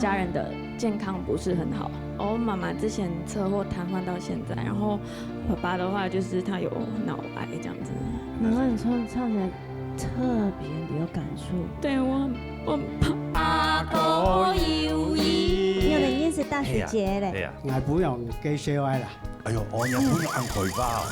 家人的健康不是很好。我妈妈之前车祸瘫痪到现在，然后爸爸的话就是他有脑癌这样子。难怪你唱起来特别有感触。对我怕。你有的已经是大学姐嘞。哎呀，我不用给小爱啦。哎呦，我也不用按佢吧。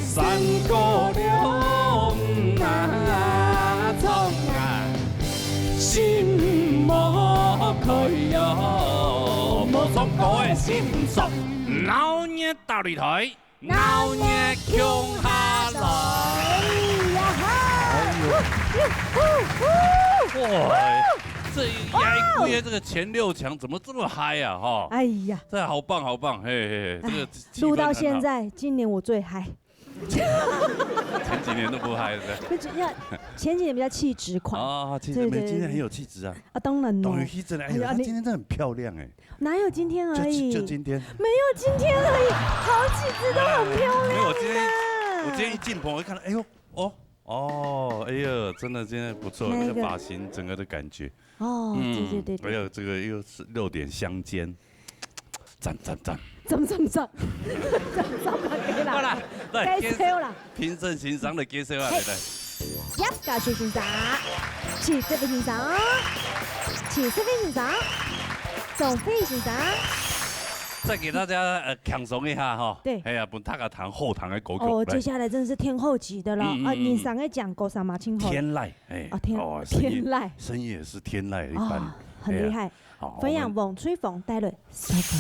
山高了那冲啊，心无开哟，无松高的心酸，老热大擂台，老热强下来。哇，这压龟的这个前6强怎么这么嗨啊？哈，哎呀，这好棒好棒，嘿嘿嘿，这个录到现在，今年我最嗨。前几年都不嗨的。前几年比较气质款啊，其实你们今天很有气质啊！啊，当然董宇希真的，哎呀，她今天真的很漂亮哎。哪有今天而已？就今天。没有今天而已，好几支都很漂亮。没有，我今天一进棚，我一看到，哎呦，哦，哎呀，真的今天不错，那个发型整个的感觉。哦，对。还有这个又是6点相间，赞。怎么好啦，该收啦。评审欣赏的介绍啊，来。一教学欣赏，起这边欣赏，起这边欣赏，总费欣赏。再给大家强松一下哈。对。哎呀，本塔个堂后堂的歌曲。哦，接下来真的是天后级的了啊！你上个讲过啥嘛？天后。天籁，哎。天籁。声音也是天籁一般。很厉害。分享王吹风带来收分。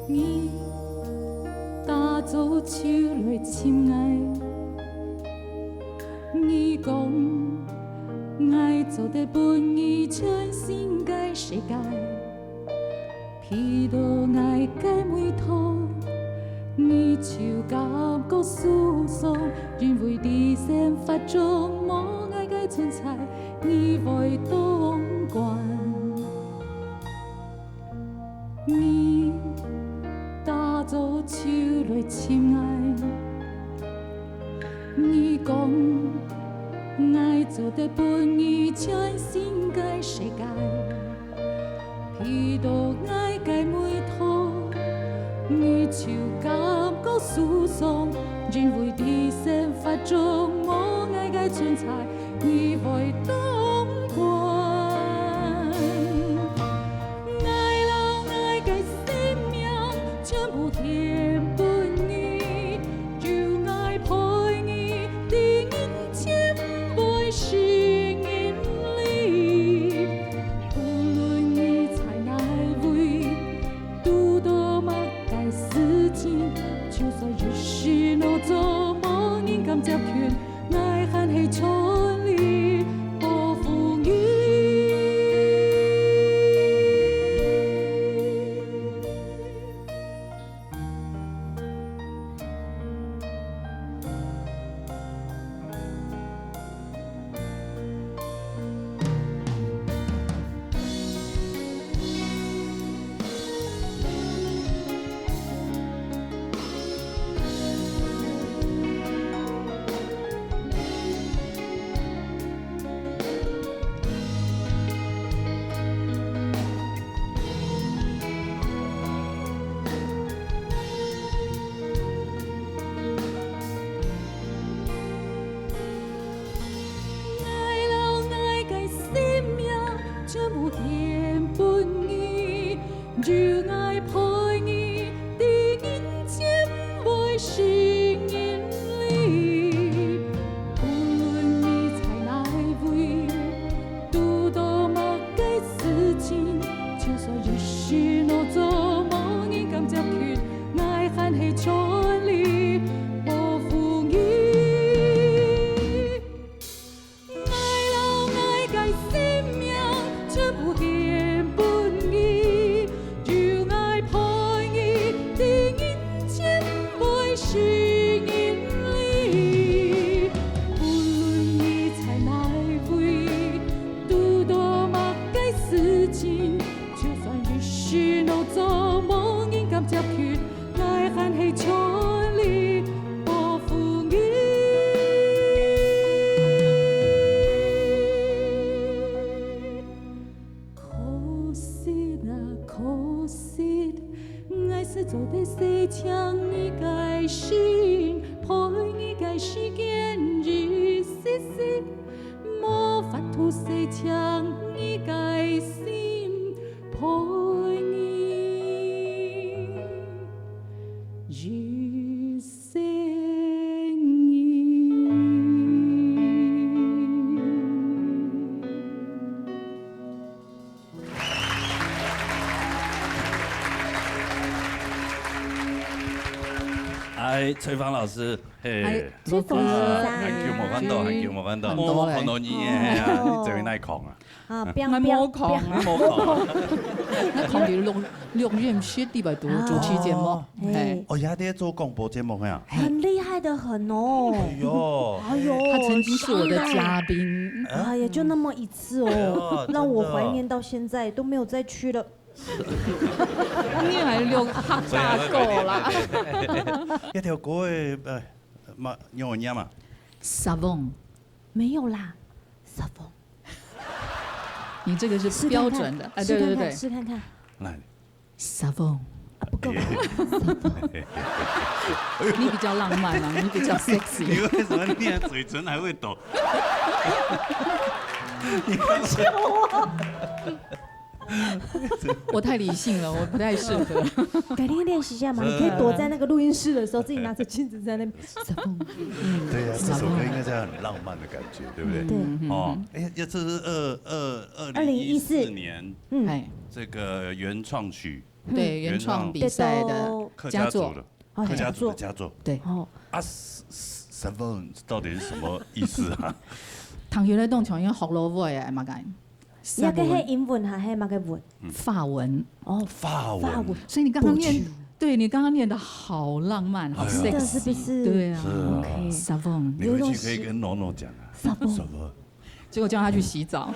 你打造手来亲爱，你讲爱做得伴你全新的世界，披到爱的每套，你就感觉舒爽，因为你生发中无爱的存在，你会当惯。你打造手来亲爱，你讲爱做得伴你全新的世界，披到爱的每套，你就感觉舒爽，因为你生发中无爱的存在，你会当惯。接拳，爱恨系错离，暴风雨。哎，翠芳老师，嘿，翠芳老师很久冇看到，很久冇看到，很多嘞很多年呀，你这位耐狂啊，啊，我彪冇狂，冇狂，那狂你6月7禮拜多主持節目，哎，哦，也在做廣播節目呀，很厉害的很哦。哎呦，哎呦，他曾經是我的嘉賓，哎呀，就那么一次哦，让我怀念到现在都没有再去了。你係6黑大個啦。一條歌嘅嘛，用我念嘛， Savon，没有啦，撒风，你這個是試看看標準的，哎，對對對試看看， ，Savon，不够吧？你比較浪漫啊，你比較你 sexy。為什麼念嘴唇還會抖？我太理性了，我不太適合。改天练习一下嘛，你可以躲在那個錄音室的時候，自己拿着鏡子在那邊撒风。對呀，這首歌應該是很浪漫的感覺，對不對？對，哦，哎，這是2014年哎，這個原創曲，對原創比賽的客家族佳作，的客家族的佳作。對。哦，啊，Savon 到底是什麼意思啊？唐原來當場已經學了會啊，嘛解。那個係英文還係乜嘅文？法文，哦，法文。所以你剛剛念，對你剛剛念的好浪漫，好是的，是 sexy，不是？對啊是啊。 OK， Savon，你回去可以跟諾諾講啊。Savon。結果叫他去洗澡，啊，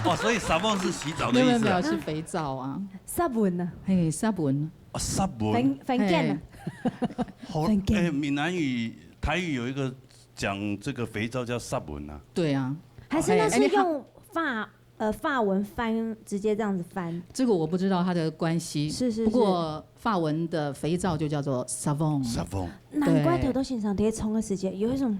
哦，所以 Savon 是洗澡的意思啊。沒有沒有是肥皂啊，撒文啊，嘿，Savon，哦，Savon。反見啊，好，哎，闽南語、台語有一個講這個肥皂叫 Savon 啊。對啊，還是那是用法文翻，直接這樣子翻。這個我不知道它的關係，是。不過法文的肥皂就叫做 Savon。 Savon。難怪頭都欣賞貼充的時間，有一種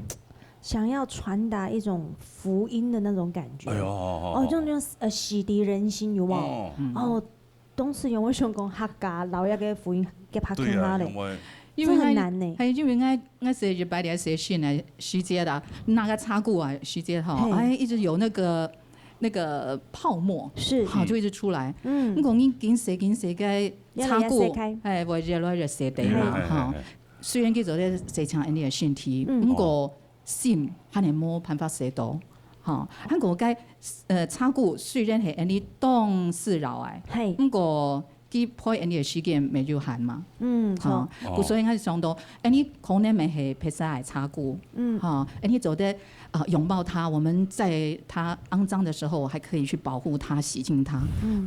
想要傳達一種福音的那種感覺。哎呦，哦，這種洗滌人心有冇？哦，當時用我想講客家老一個福音給拍看下嘞，因為這很難呢。係因為我寫日白點寫信來時節啦，那個插故啊時節哈，哎一直有那個泡沫，是，好就一直出來。嗯，我講你緊寫個插故，哎，我越來越寫地啦哈。雖然叫做咧寫成人哋嘅身體，不過心係你冇辦法寫到。嚇，香港嘅插故雖然係人哋當事人誒，係，不過佢配人哋嘅時間未有限嘛。嗯，嚇，所以我想到，人哋可能咪係撇曬嚟插故，嚇，人哋做得擁抱他，我們在他骯髒的時候，還可以去保護他、洗淨他。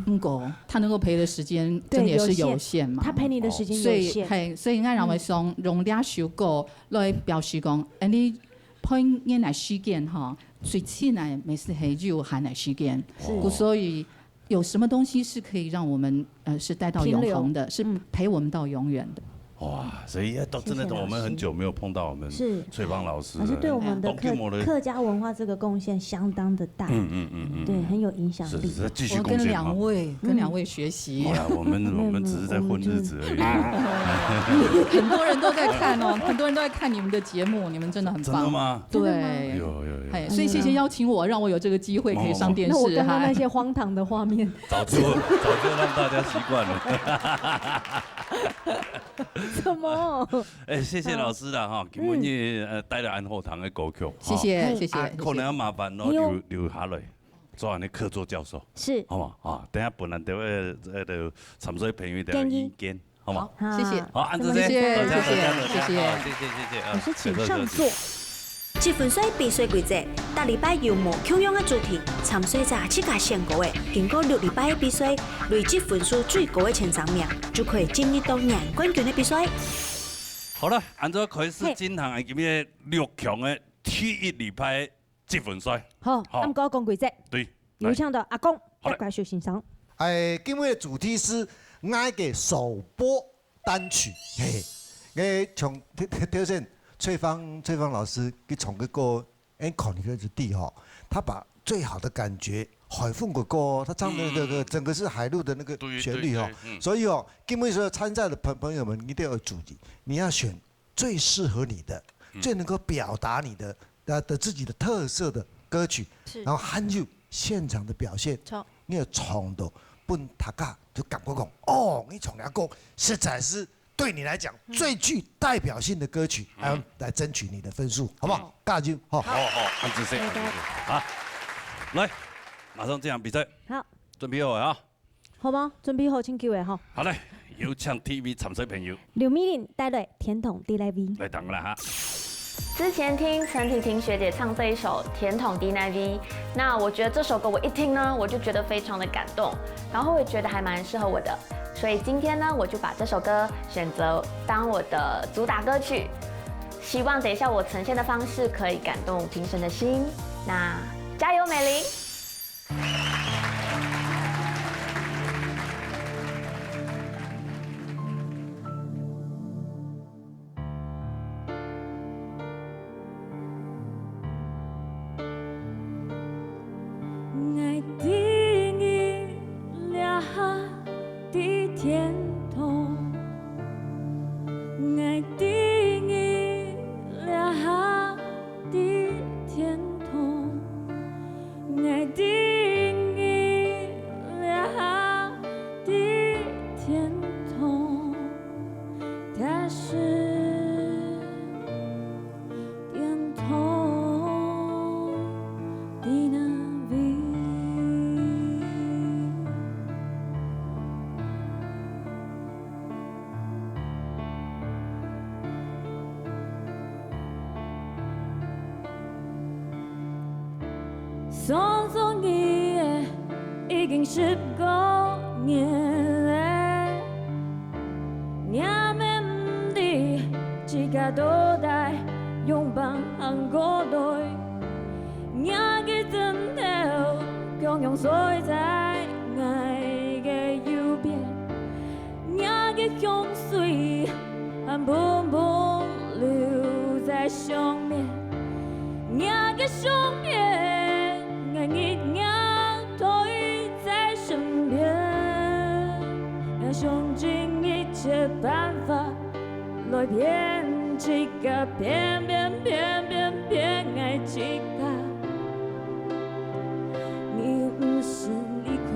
不過他能夠陪的時間真的也是有限嘛。他陪你的時間有限。係，所以我認為想用兩首歌來表示講，人哋配人嚟時間嚇。最親來每次係有限的時間，所以有什麼東西是可以讓我們是帶到永恆的，是陪我們到永遠的。哇，所以都真的，我們很久沒有碰到我們翠芳老師，老師對我們的客家文化這個貢獻相當的大，對，很有影響力。是繼續貢獻。我跟兩位學習。呀，我們只是在混日子而已。很多人都在看哦，很多人都在看你們的節目，你們真的很棒。真的嗎？對，有。所以謝謝邀請我，讓我有這個機會可以上電視。那我剛剛那些荒唐的畫面，早就讓大家習慣了。什麼？哎，謝謝老師啦哈，今日帶來安後堂的歌曲，謝謝。可能要麻煩留下來做我哋客座教授，是，好嘛？啊，等下本人都會喺沉水朋友的意見，好嗎？謝謝。好，安子姐，謝謝。老師請上座。積分水比賽規則，每禮拜有無同樣嘅主題，參賽者自家選歌嘅，經過6禮拜嘅比賽，累積分數最高嘅前3名就可以進入到亞冠軍嘅比賽。好啦，按照開始進行今日6強嘅第1禮拜積分賽。好，咁講規則。對，有請到阿公一塊小欣賞。今日嘅主題是愛嘅首播單曲，我從挑選。翠芳老師佢從嗰個 encore 嗰隻地哈，他把最好的感覺海風嘅歌，他唱的那個整個是海陸的那個旋律哈，所以哦，基本上參賽的朋友們一定要注意，你要選最適合你的、最能夠表達你的自己的特色的歌曲，然後還有現場的表現，你要唱到本大家就感覺講，哦，你唱嘅歌實在是对你来讲最具代表性的歌曲，还要来争取你的分数，好不好？大军，好，安子谁？好，来，马上这场比赛，好，准备好啊！好吗？准備好請叫嘅吼。好嘞，有請 TV 參賽朋友劉美玲帶來甜筒 D Live V。來等啦哈。之前聽陳婷婷學姐唱這一首《甜筒 D Night V》，那我覺得這首歌我一聽呢，我就覺得非常的感動，然後我也覺得還蠻適合我的，所以今天呢，我就把這首歌選擇當我的主打歌曲，希望等一下我呈現的方式可以感動評審的心。那加油，美玲！匆匆一夜，已經15年嘞，也免唔知一家倒帶擁抱行過來，也記真頭共用所在愛嘅右邊，也記香水和噴噴留在上面，也記相片。一樣推在身邊，要用盡一切辦法來騙一個偏愛一個，你不是離開。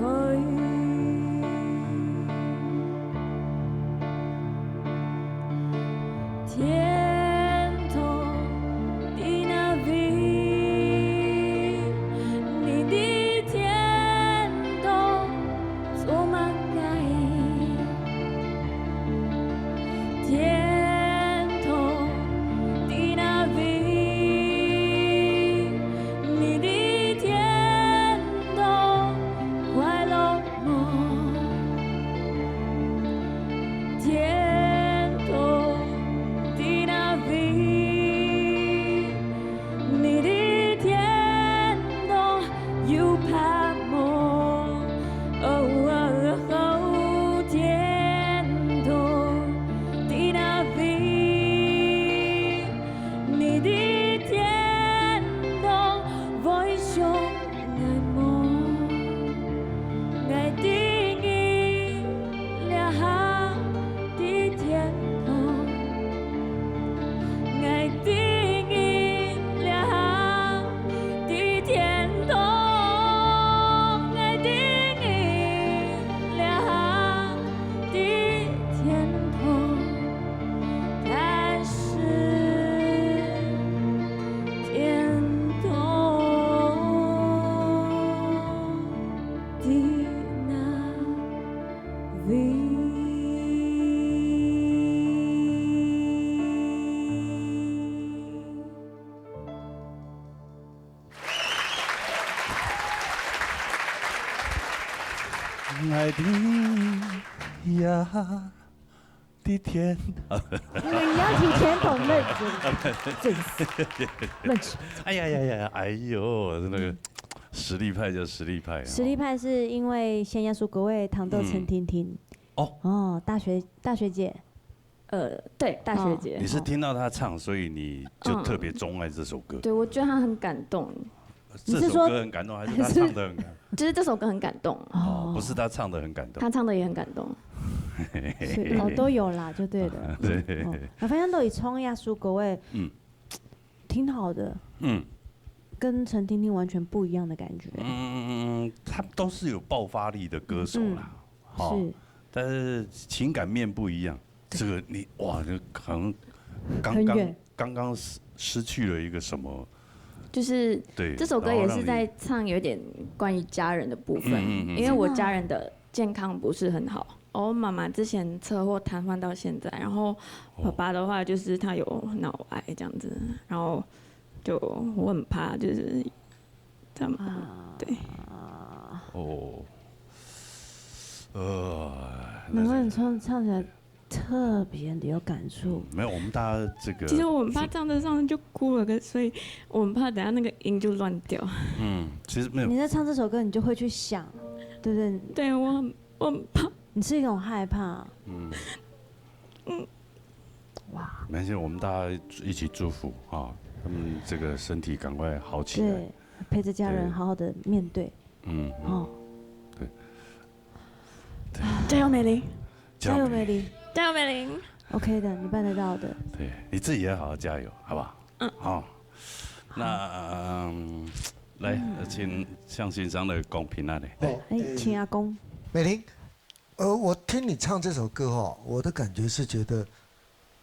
爱的呀的天，你要提甜筒认真认真。哎呀，哎呦，那个实力派就实力派。实力派是因为先要说各位糖豆陈婷婷。哦，大学姐。对，大学姐。你是听到他唱，所以你就特别钟爱这首歌。对，我觉得他很感动。这首歌很感动，还是他唱的很感动？就是这首歌很感动哦，不是他唱的很感动，他唱的也很感动。哦，都有啦，就对了。对，反正都以冲亚苏各位，挺好的。跟陈婷婷完全不一样的感觉。他们都是有爆发力的歌手啦。是，但是情感面不一样。这个你哇，就可能刚刚失去了一个什么？就是对，这首歌也是在唱有点关于家人的部分，因为我家人的健康不是很好。我妈妈之前车祸瘫痪到现在，然后爸爸的话就是他有脑癌这样子，然后就我很怕就是这样，对。哦，难怪你唱起来特别的有感触。没有，我们大家这个。其实我很怕唱着唱着就哭了，所以我很怕等下那个音就乱掉。其实没有。你在唱这首歌，你就会去想，对不对？对，我很怕。你是一种害怕。哇。没关系，我们大家一起祝福啊，他们这个身体赶快好起来。对，陪着家人好好的面对。对。加油，美玲！加油，美玲！加油，美玲 ！OK 的，你办得到的。对，你自己也好好加油，好不好？好。那来，请向先生的公平啊嘞。请阿公。美玲，我听你唱这首歌哦，我的感觉是觉得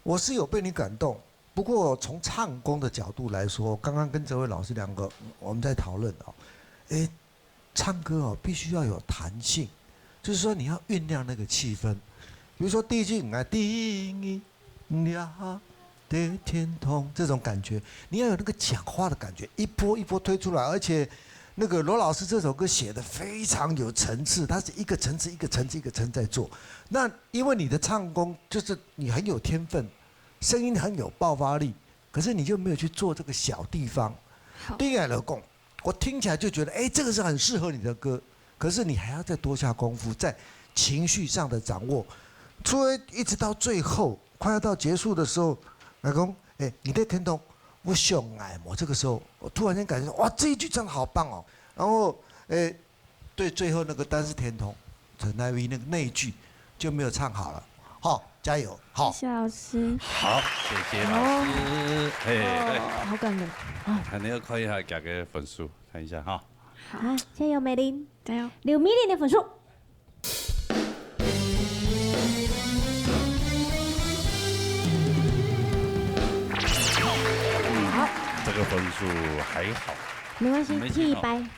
我是有被你感动。不过从唱功的角度来说，刚刚跟这位老师两个我们在讨论哦，唱歌哦必须要有弹性，就是说你要酝酿那个气氛。比如说第一句“叮呀的天空”这种感觉，你要有那个讲话的感觉，一波一波推出来，而且。那个罗老师这首歌写的非常有层次，他是一个层次一个层次一个层次在做。那因为你的唱功就是你很有天分，声音很有爆发力，可是你就没有去做这个小地方。对我来讲，我听起来就觉得，这个是很适合你的歌，可是你还要再多下功夫，在情绪上的掌握。所以一直到最后快要到结束的时候，来讲，你在天空。我想爱我这个时候，我突然间感觉哇，这一句唱的好棒哦。然后，对，最后那个单是天童，陈乃威那一句就没有唱好了。好，加油！好，谢谢老师。好，谢谢老师。好感人。看你要看一下大家分数，看一下哈。好，加油，美玲！加油！6米0的分数。这个分数还好，没关系，第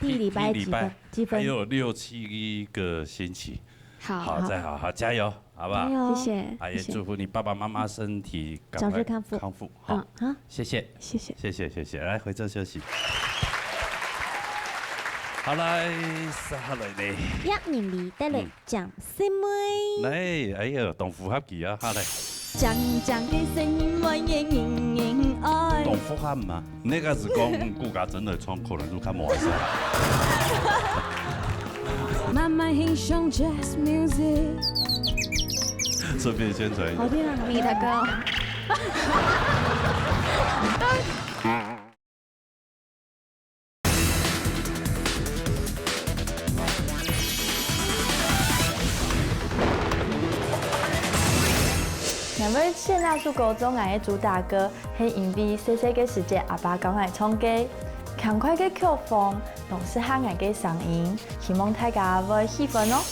一礼拜几分？还有6、7个星期，好，再好好加油，好不好？谢谢，也祝福你爸爸妈妈身体早日康复，好，谢谢，来回这休息。好来，下来呢。1年2得嚟講聲妹。嚟，同符合期啊，下嚟。講嘅聲妹嘅盈愛。同符合嘛？那個是講顧家真的創可能都較冇意思。慢慢欣賞 jazz music。順便宣傳一下。好聽啊，你的歌。两位现在是国中爱的主打歌，是因为细细个时节阿爸讲来唱歌，强快的曲风，同时喊爱的声音，希望大家会喜欢哦。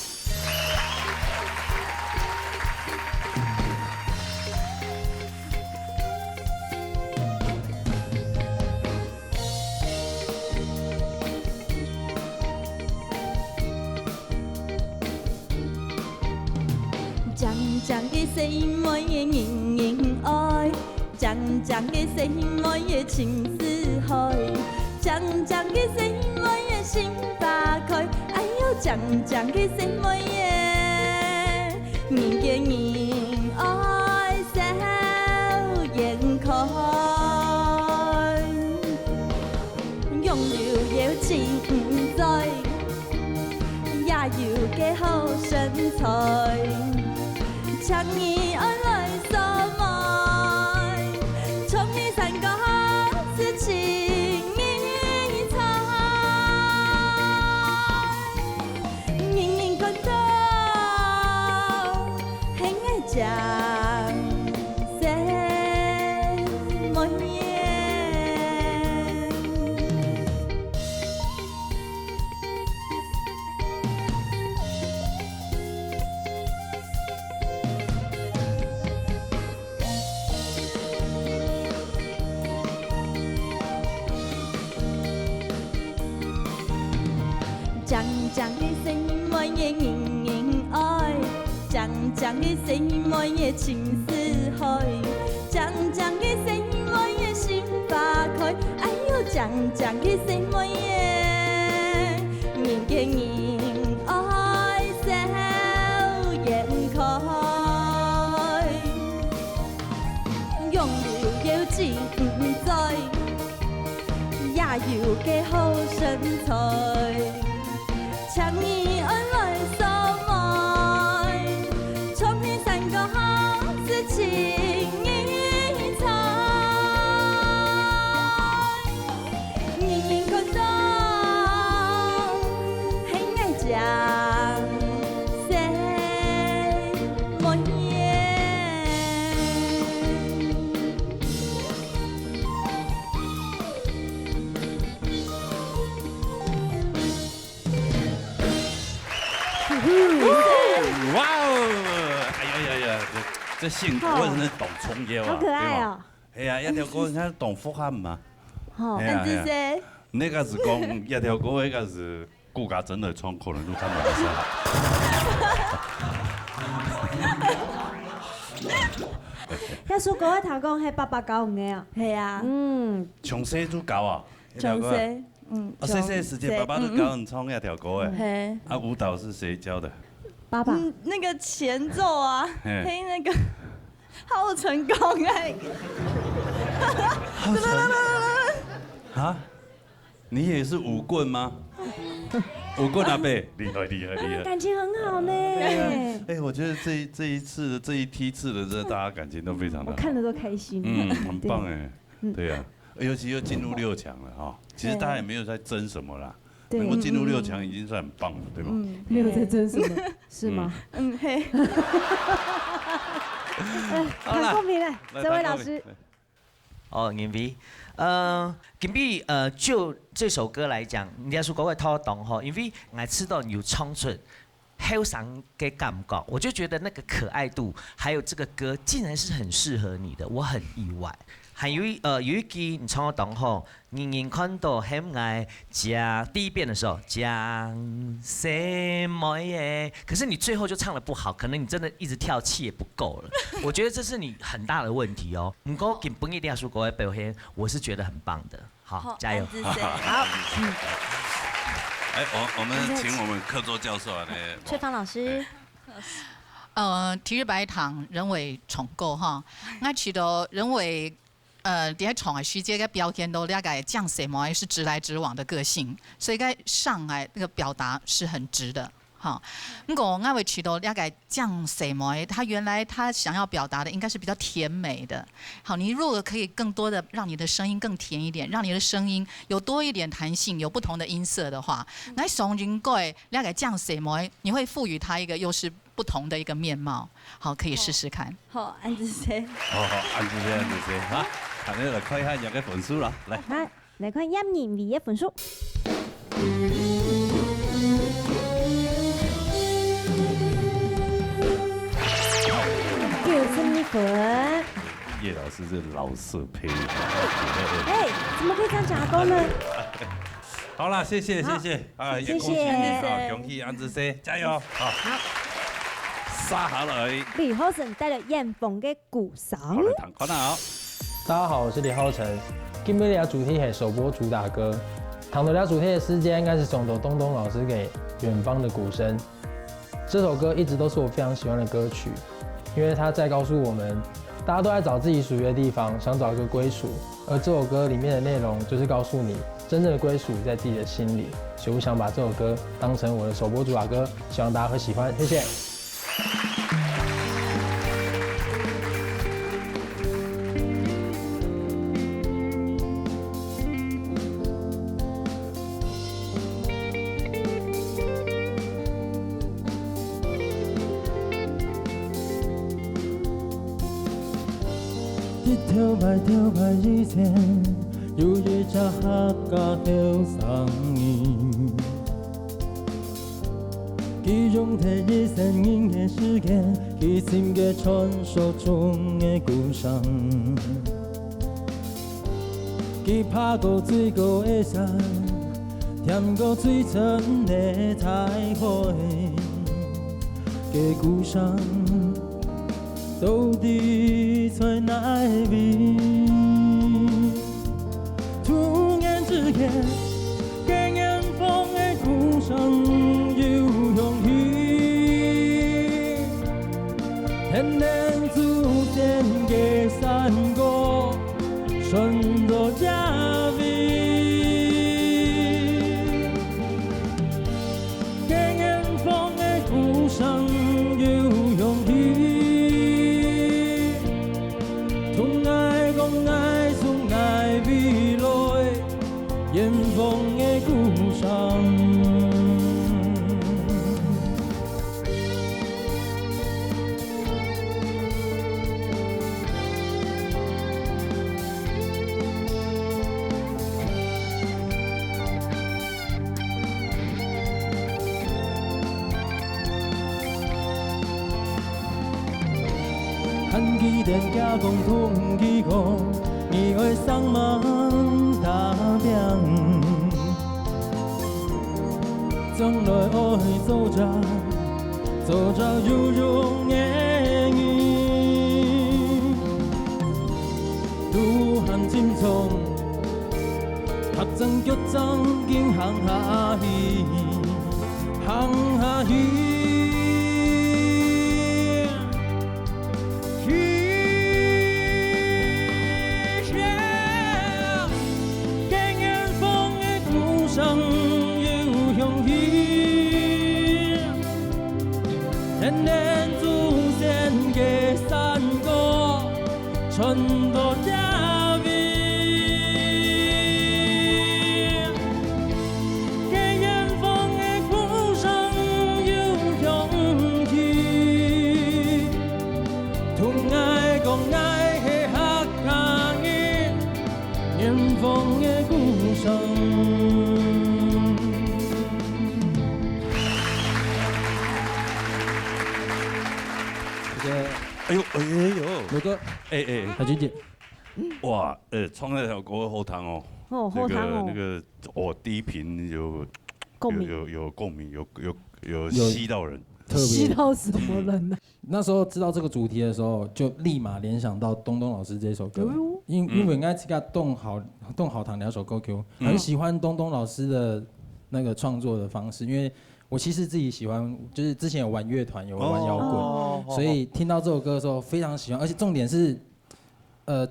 chẳng cái say mỗi nghìn nghìn ơi chẳng cái say mỗi情似海chẳng cái say mỗi心打開哎呦chẳng cái say mỗi nghìn嘅nghìn愛笑顏開擁有情在也要嘅好身材chẳng nghĩ ở lời sao mai trong đi thành có sự chỉ nghĩ thay nhìn con đâu hãy ngay chẳng sẽ mỗi 锵锵的声音，我也硬硬爱。锵锵的声音，我也情似海。锵锵的声音，我也心花开。哎呦，锵锵的声音，我也硬硬爱，笑颜开。用了有钱不在，也有个好身材。强你恩爱相爱，创起三个好事情一彩。人人看到很爱讲谁莫言。哇哦！哎呀，这性格真是懂冲腰啊，好可爱哦。哎呀，一条歌你看懂福汉嘛？好，安子谁？那个是讲一条歌，那个是顾家真的创可能就看到一下。遐首歌的头讲迄889的哦。系啊，从细就教啊，从谁？细细时间爸爸都教你唱那条歌哎。嘿，啊，舞蹈是谁教的？爸爸。那个前奏啊，嘿，那个好成功哎。啊？你也是舞棍吗？舞棍阿伯，厉害！感情很好呢。哎，我觉得这一次这一梯次的这大家感情都非常的好，我看着都开心。很棒哎，对呀，尤其又进入6强了哈。其实大家也没有在争什么啦，能够进入6强已经算很棒了，对吗？没有在争什么，是吗？嘿。谈公平了，这位老师。哦，因为今比就这首歌来讲，人家说各位偷懂哈，因为我知道有唱出后生的感觉，我就觉得那个可爱度，还有这个歌竟然是很适合你的，我很意外。还有有一句你唱得懂吼，人人看到很爱讲第一遍的时候讲什么耶？可是你最后就唱得不好，可能你真的一直跳气也不够了。我觉得这是你很大的问题哦。不过根本一定要说各位表现，我是觉得很棒的。好，加油！好，哎，我们请我们客座教授啊，翠芳老师。体育白堂人为重构哈，我觉得人为在创的时节个表现都了解讲什么是直来直往的个性，所以在上来那个表达是很直的。哈，不过我会觉得了解讲什么，他原来他想要表达的应该是比较甜美的。好，你如果可以更多的让你的声音更甜一点，让你的声音有多一点弹性，有不同的音色的话，那从人过了解讲什么，你会赋予它一个又是不同的一个面貌。好，可以试试看。好，安子谁？好，安子谁？哈，下面来看一下人嘅分数啦，来。来看音言味嘅分数。61分。叶老师是老色胚。哎，怎么可以这样假公呢？好了，谢谢，啊，也恭喜你啊，恭喜安子 C， 加油！好，杀下来。李浩成带了艳凤嘅鼓嗓。好了，唐宽好。大家好，我是李浩成。今天的主题是首播主打歌，唐德了主题的时间应该是从头东东老师给远方的鼓声。这首歌一直都是我非常喜欢的歌曲，因为它在告诉我们，大家都在找自己属于的地方，想找一个归属。而这首歌里面的内容就是告诉你，真正的归属在自己的心里。所以我想把这首歌当成我的首播主打歌，希望大家会喜欢，谢谢。一条白以前，有一只客家後生兒，佢用第一聲音嘅時間，佢心嘅傳說中嘅故鄉，佢爬過最高嘅山，舔过嘴唇的彩虹，嘅故乡到底在哪里？突然之间，给远方的故乡有勇气，天天出现嘅山歌，顺着家味。给远方的故乡有勇气，同爱共爱从爱未来，远方的故乡。看起电家讲通起讲，你会上忙打拼，将来爱做着有用的人，愈含深藏，学长脚长经行下去，行下去。天天出现嘅山歌，传到家味。给远方的故乡有勇气，同爱共爱的客家人，远方的故乡。哎呦哎呦，刘哥，海军姐，哇，唱那条歌好听哦。哦，好听哦。那个哦，低频有共鸣，有共鸣，有吸到人。吸到什么人呢？那时候知道这个主题的时候，就立马联想到东东老师这首歌，因为爱这个动好堂两首歌曲，很喜欢东东老师的那个创作的方式，因为我其实自己喜欢，就是之前有玩乐团，有玩摇滚，所以听到这首歌的时候非常喜欢，而且重点是，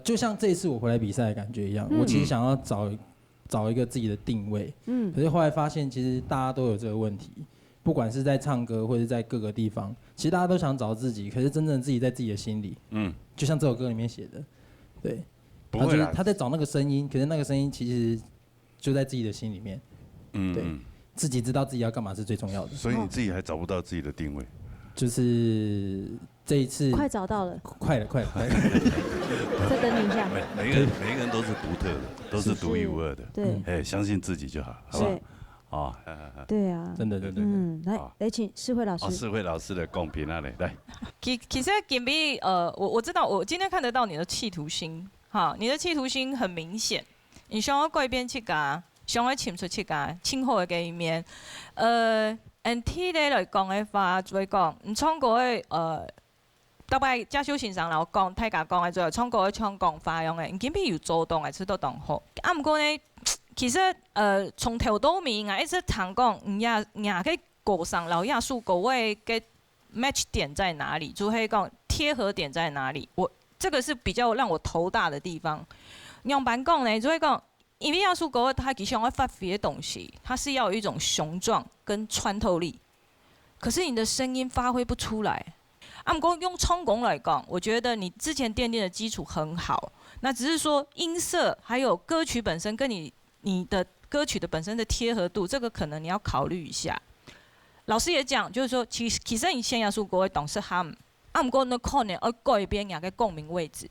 就像这一次我回来比赛的感觉一样，我其实想要找一个自己的定位，可是后来发现其实大家都有这个问题。不管是在唱歌或者在各个地方，其实大家都想找自己，可是真正自己在自己的心里，就像这首歌里面写的，对，他在找那个声音，可是那个声音其实就在自己的心里面，对，自己知道自己要干嘛是最重要的。所以你自己还找不到自己的定位，就是这一次快找到了，快了，再等你一下。每个人都是独特的，都是独一无二的，对，相信自己就好，好吧？啊，对啊，真的，来请世慧老师。世慧老师的公平啊，来。其实金碧，我知道，我今天看得到你的企图心，哈，你的企图心很明显，你想要改变自家，想要唱出自家今后的一面。按体例来讲的话，就会讲，唱歌的大概家修先生老讲，大家讲的最后唱歌的唱讲发扬的，金碧有主动的，出得动好。啊，不过呢。其实，从头到尾啊，一直谈讲，个歌上老亚数各位个 match 点在哪里，就会讲贴合点在哪里。这个是比较让我头大的地方。样板讲呢，就会讲，因为亚数各位他其实要发挥的东西，它是要有一种雄壮跟穿透力，可是你的声音发挥不出来。啊，不过用唱功来讲，我觉得你之前奠定的基础很好，那只是说音色还有歌曲本身跟你的歌曲的本身的贴合度，这个可能你要考虑一下。老师也讲，就是说，其实你现在说各位懂是他们，不过呢可能要改变两个共鸣位置，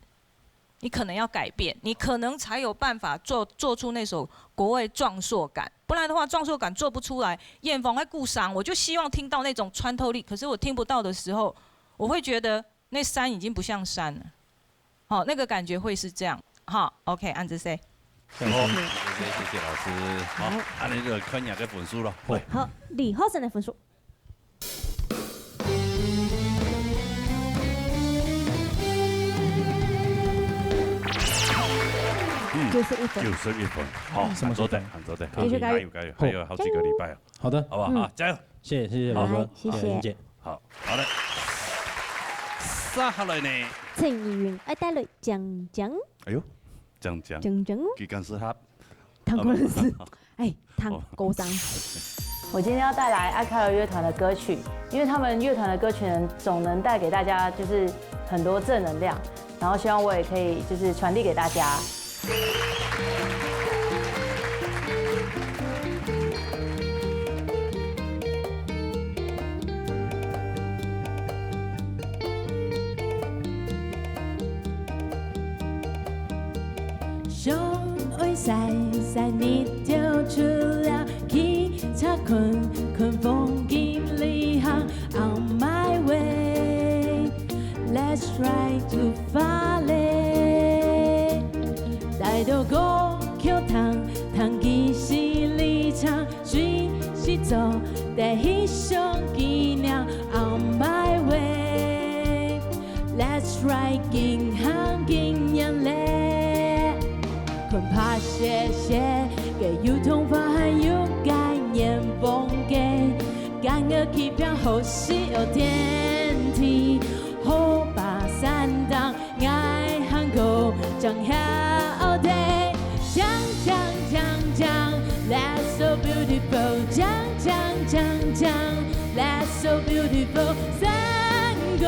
你可能要改变，你可能才有办法做出那首国味壮硕感，不然的话壮硕感做不出来。艳芳在顾伤，我就希望听到那种穿透力，可是我听不到的时候，我会觉得那山已经不像山了，好，那个感觉会是这样。好 ，OK， 按着 say。好，谢谢老师。好，安尼就看下个分数咯。好，李浩成的分数。91分91分，好，很多的，继续加油，还有好几个礼拜啊。好的，好不好？好，加油！谢谢宝哥，谢谢。好，好嘞。接下来呢？陈怡云爱带来讲讲。哎呦，讲，吉甘斯哈。唐国人士，哎，唐国商。我今天要带来爱凯尔乐团的歌曲，因为他们乐团的歌曲总能带给大家就是很多正能量，然后希望我也可以就是传递给大家。相爱晒晒你就出了，汽车困风景里行 On my way, let's ride to Valley。带到高桥糖记是里场，随时走在翕相纪念 On my way, let's ride 银行经验嘞。困怕谢谢，给有痛法还有概念崩给，感恩欺骗后西有电梯，后把山当爱喊狗张好的，讲 That's so beautiful， 讲 That's so beautiful， 三个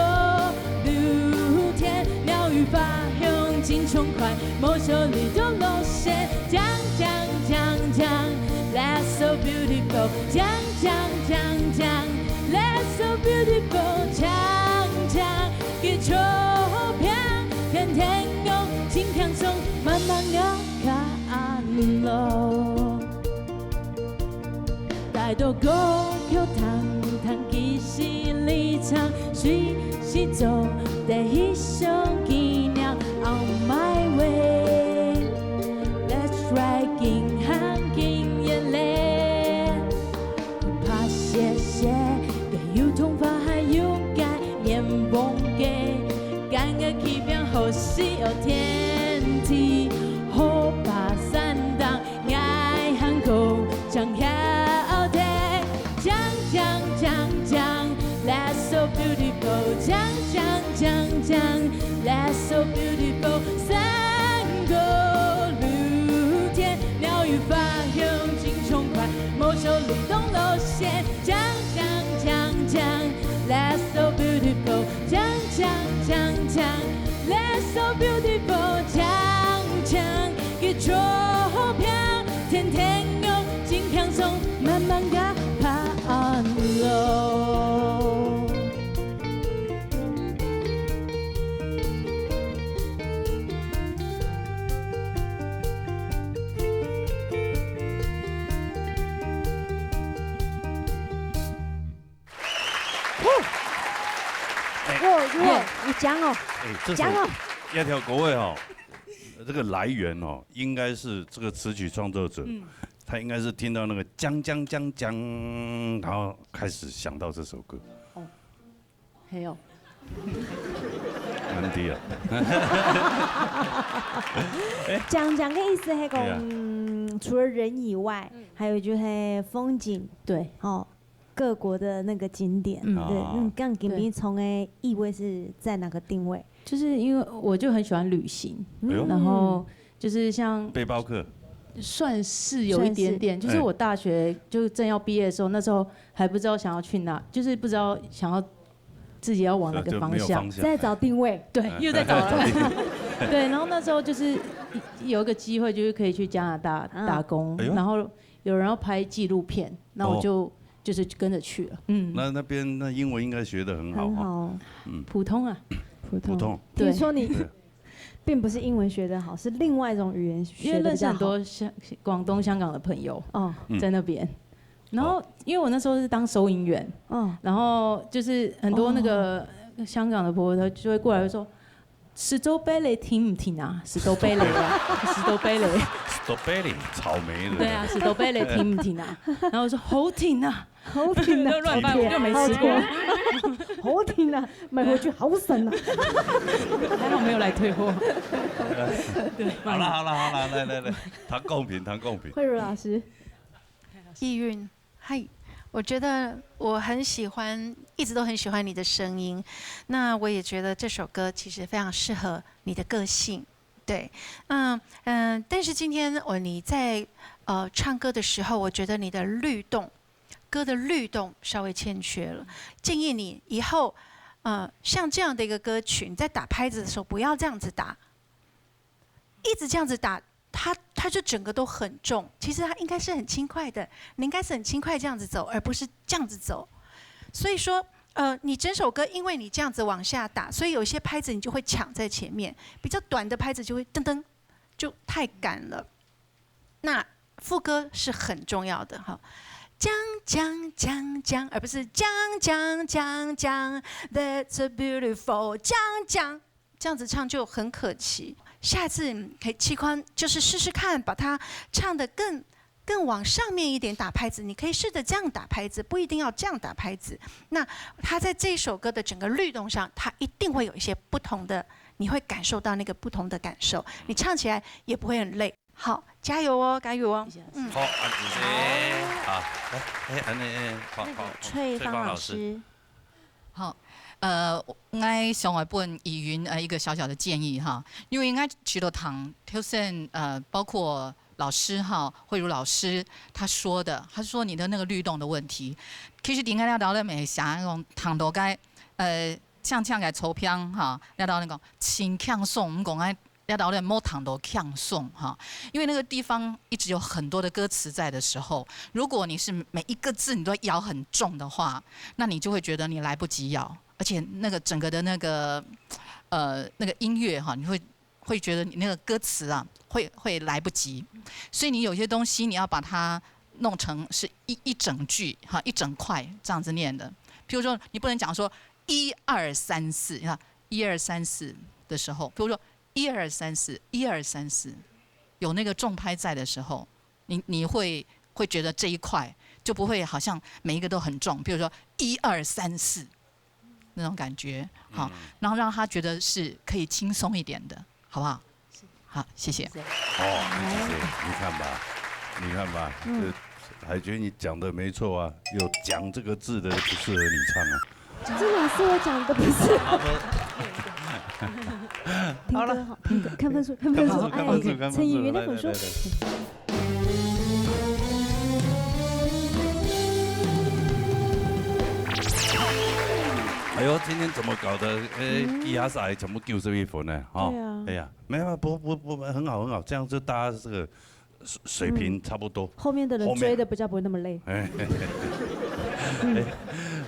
露天鸟语发用尽冲快，某手里都落线，讲 That's so beautiful， 讲 That's so beautiful， 讲给钞票，天天用尽轻松，慢慢要看路，带到高桥糖记是里场，随时走在翕相纪念 On my way， let's ride 银行经验嘞，怕谢谢给有痛法还有概念崩给，感恩欺骗后西有天梯，后把山当爱喊狗张好的，讲 That's so beautiful， 讲 That's so beautiful， 三个露天鸟语发用尽冲快，某手律动路线，讲 That's so beautiful， 讲 That's so beautiful， 讲给钞票，天天用尽轻松，慢慢甲爬路。你讲哦，讲哦，要跳国位哦，这个来源哦，应该是这个词曲创作者，他应该是听到那个讲，然后开始想到这首歌。哦，还有，蛮低啊。讲的意思是讲，除了人以外，还有就是风景，对，哦。各国的那个景点，对，刚给你从的意味是在哪个定位？就是因为我就很喜欢旅行，然后就是像背包客，算是有一点点。就是我大学就正要毕业的时候，那时候还不知道想要去哪，就是不知道想要自己要往哪个方向，在找定位，对，又在找定位，对。然后那时候就是有一个机会，就是可以去加拿大打工，然后有人要拍纪录片，那我就是跟着去了，那边那英文应该学得很好哈，普通啊，普通。听说你并不是英文学得好，是另外一种语言学得比较好。因为认识很多广东、香港的朋友在那边，然后因为我那时候是当收银员，然后就是很多那个香港的婆婆她就会过来说。石头杯雷听唔听啊？石头杯雷啊，石头杯雷。strawberry 草莓的。对啊，strawberry 挺不挺啊？然后我说好挺啊，好挺啊，乱翻我就没吃过。好挺啊，买回去好省啊。还好没有来退货。对，好了，来，谈贡品。慧茹老师，意韵，嗨。我觉得我很喜欢，一直都很喜欢你的声音。那我也觉得这首歌其实非常适合你的个性，对，但是今天你在唱歌的时候，我觉得你的律动，歌的律动稍微欠缺了。建议你以后像这样的一个歌曲，你在打拍子的时候不要这样子打，一直这样子打。它就整个都很重，其实它应该是很轻快的，你应该是很轻快这样子走，而不是这样子走。所以说，你整首歌因为你这样子往下打，所以有些拍子你就会抢在前面，比较短的拍子就会噔噔，就太赶了。那副歌是很重要的哈，讲，而不是讲，That's a beautiful 讲，这样子唱就很可惜。下一次可以期宽，就是试试看，把它唱得更往上面一点打拍子。你可以试着这样打拍子，不一定要这样打拍子。那它在这首歌的整个律动上，它一定会有一些不同的，你会感受到那个不同的感受，你唱起来也不会很累。好，加油哦，加油哦！好，好，好，翠芳老师，好。我上一本意云一个小小的建议哈，因为除了唐挑选包括老师哈慧茹老师他说你的那个律动的问题，其实点解了咧咪想讲唐到该像个抽片哈，了到那个轻腔颂，我们讲要到咧摸唐到腔颂哈，因为那个地方一直有很多的歌词在的时候，如果你是每一个字你都咬很重的话，那你就会觉得你来不及咬。而且那个整个的那个音乐哈，你会觉得你那个歌词啊会来不及，所以你有些东西你要把它弄成是一整句哈，一整块这样子念的。譬如说你不能讲说1、2、3、4，你看1、2、3、4的时候，譬如说1、2、3、4，1、2、3、4，有那个重拍在的时候，你会觉得这一块就不会好像每一个都很重。譬如说1、2、3、4。那种感觉，好，然后让他觉得是可以轻松一点的，好不好？好，谢谢。你看吧，海娟你讲的没错啊，有“讲”这个字的不适合你唱啊。这哪是我讲的，不是。好了，好，看分数，陈以云的分数。哎呦，今天怎么搞的？比亚赛全部丢这一分呢？哈，哎呀，没有，不，很好，这样就大家这个水平差不多。后面的人追的比较不会那么累。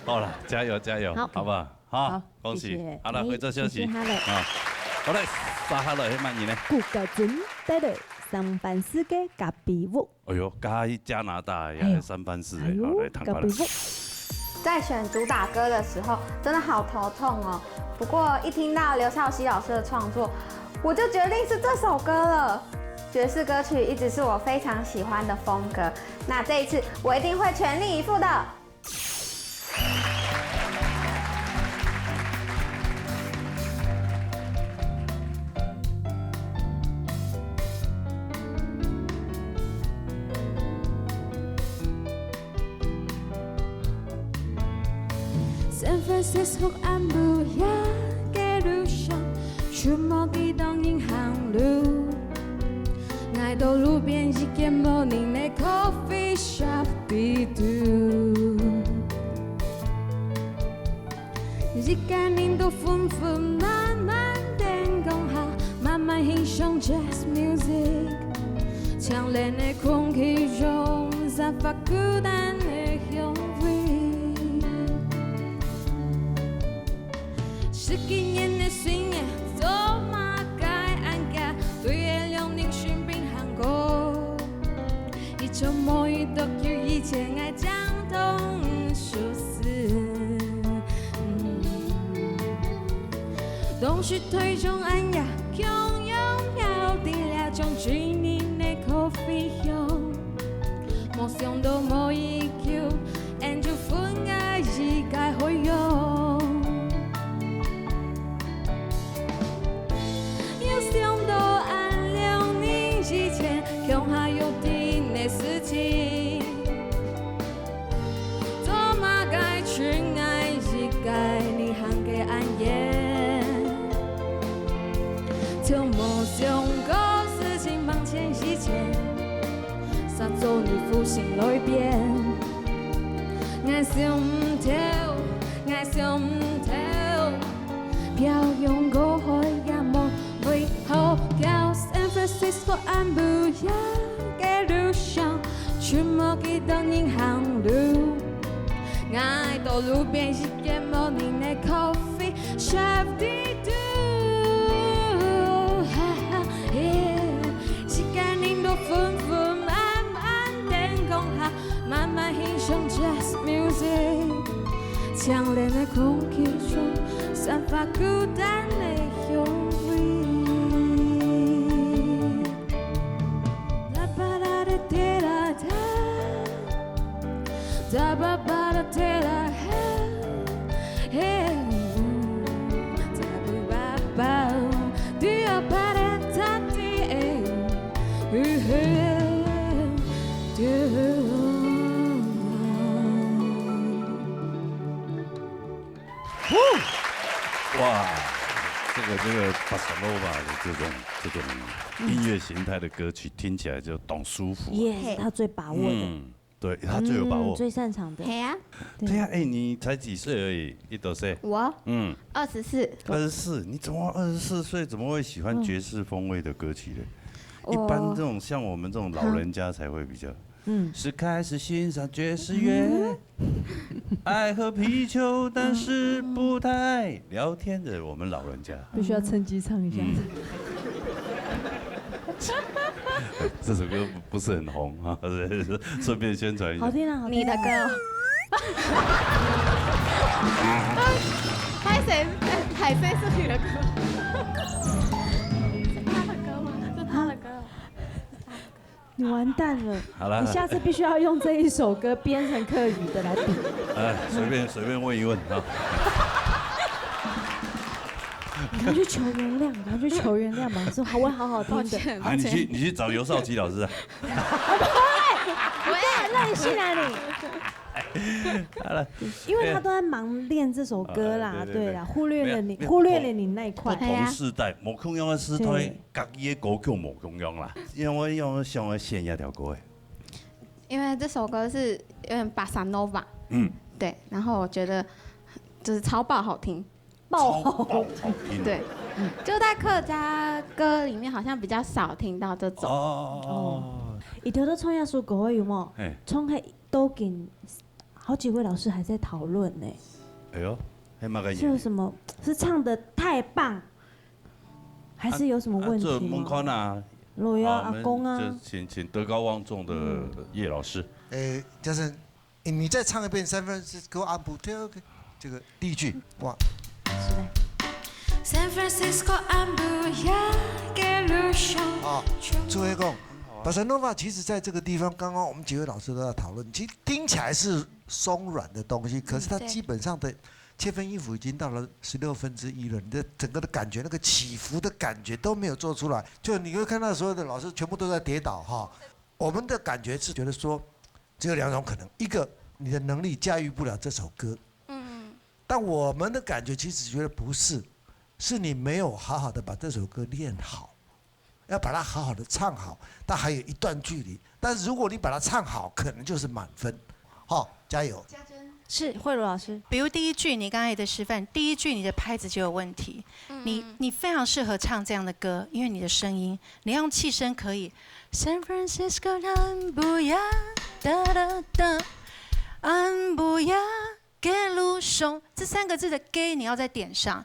好了，加油，好不好？好，恭喜，好了，回座休息。啊，好嘞，撒哈了，慢点呢。顧家陣帶來三藩市嘅咖比屋。哎呦，加拿大也三藩市哎，好来，咖比屋。在选主打歌的时候，真的好头痛哦。不过一听到刘少熙老师的创作，我就决定是这首歌了。爵士歌曲一直是我非常喜欢的风格，那这一次我一定会全力以赴的。San Francisco 暗部一嘅路上，觸摸幾檔銀行路，捱到路邊一間 morning 嘅 coffee shop 邊度，一間年度豐富慢慢電講下，慢慢欣賞 jazz music， 強烈嘅空氣中散發孤單嘅香味。十幾年的巡演，走馬街安家，對月亮凝訊並韓國，一周末一度有以前愛將痛數死，東西推中安呀，擁有了地了將追你的 coffee。梦想都无依靠，按住分爱是该会用。要想到暗2年之前，恐还有定的事情，做嘛该亲爱是该你喊给暗夜，就梦想个事情往前之前。啥做你负心来变，爱想唔透，爱想唔透，漂洋过海也无为好，到 San Francisco 按不要嘅路上，去莫记得银行路，爱到路边一间 morning 的 coffee shop 地图，时间令到分分。慢慢欣赏 jazz music， 强烈的空气中散发孤单的香味。哒吧啦da da啦哒，哒吧吧啦da啦嘿，哒吧吧滴呀吧啦哒滴哎，哇，这个巴塞罗那的这种音乐形态的歌曲，听起来就懂舒服。耶，他最把握的。对他最有把握，最擅长的。对呀，对呀，哎，你才几岁而已，你多岁？我24。24，你怎么24岁怎么会喜欢爵士风味的歌曲呢？一般这种像我们这种老人家才会比较。是开始欣赏爵士乐，爱喝啤酒，但是不太爱聊天的我们老人家，必须要趁机唱一下。这首歌不是很红啊，顺便宣传一下。好听啊，你的歌。拍谁？海飞是你的歌。是他的歌吗？是他的歌。你完蛋了！好了，你下次必须要用这一首歌编成客语的来比。随便问一问啊。赶快去求原谅，赶快去求原谅吧！说好，会好好听的。啊，你去找尤少基老师啊。不会，任性啊你！好了，因为他都在忙练这首歌啦，对啦，忽略了你那一块。不同时代，无共样的时代，各己的歌曲无共样啦。因为用上的线一条歌诶。因为这首歌是有点巴萨诺瓦，对，然后我觉得就是超爆好听。爆好听，对，就在客家歌里面好像比较少听到这种。伊头都创下首歌有冇？创黑都给好几位老师还在讨论呢。哎呦，是什么？是唱的太棒，还是有什么问题吗？这门槛啊，罗耀阿公啊，就请德高望重的叶老师。就是你再唱一遍《San Francisco》阿布特这个第一句，哇。San Francisco 按不要给路上。朱辉公，巴塞诺瓦其实在这个地方，刚刚我们几位老师都在讨论，其实听起来是松软的东西，可是它基本上的切分音符已经到了1/16了，你的整个的感觉，那个起伏的感觉都没有做出来，就你会看到所有的老师全部都在跌倒哈。我们的感觉是觉得说，只有2种可能，一个你的能力驾驭不了这首歌。但我们的感觉其实觉得不是，是你没有好好的把这首歌练好，要把它好好的唱好，但还有一段距离。但是如果你把它唱好，可能就是满分。好，加油！是慧茹老师。比如第一句你刚才的示范，第一句你的拍子就有问题。你非常适合唱这样的歌，因为你的声音，你用气声可以。San Francisco 按不呀哒哒哒，按不呀。给路上这3个字的给你要在点上，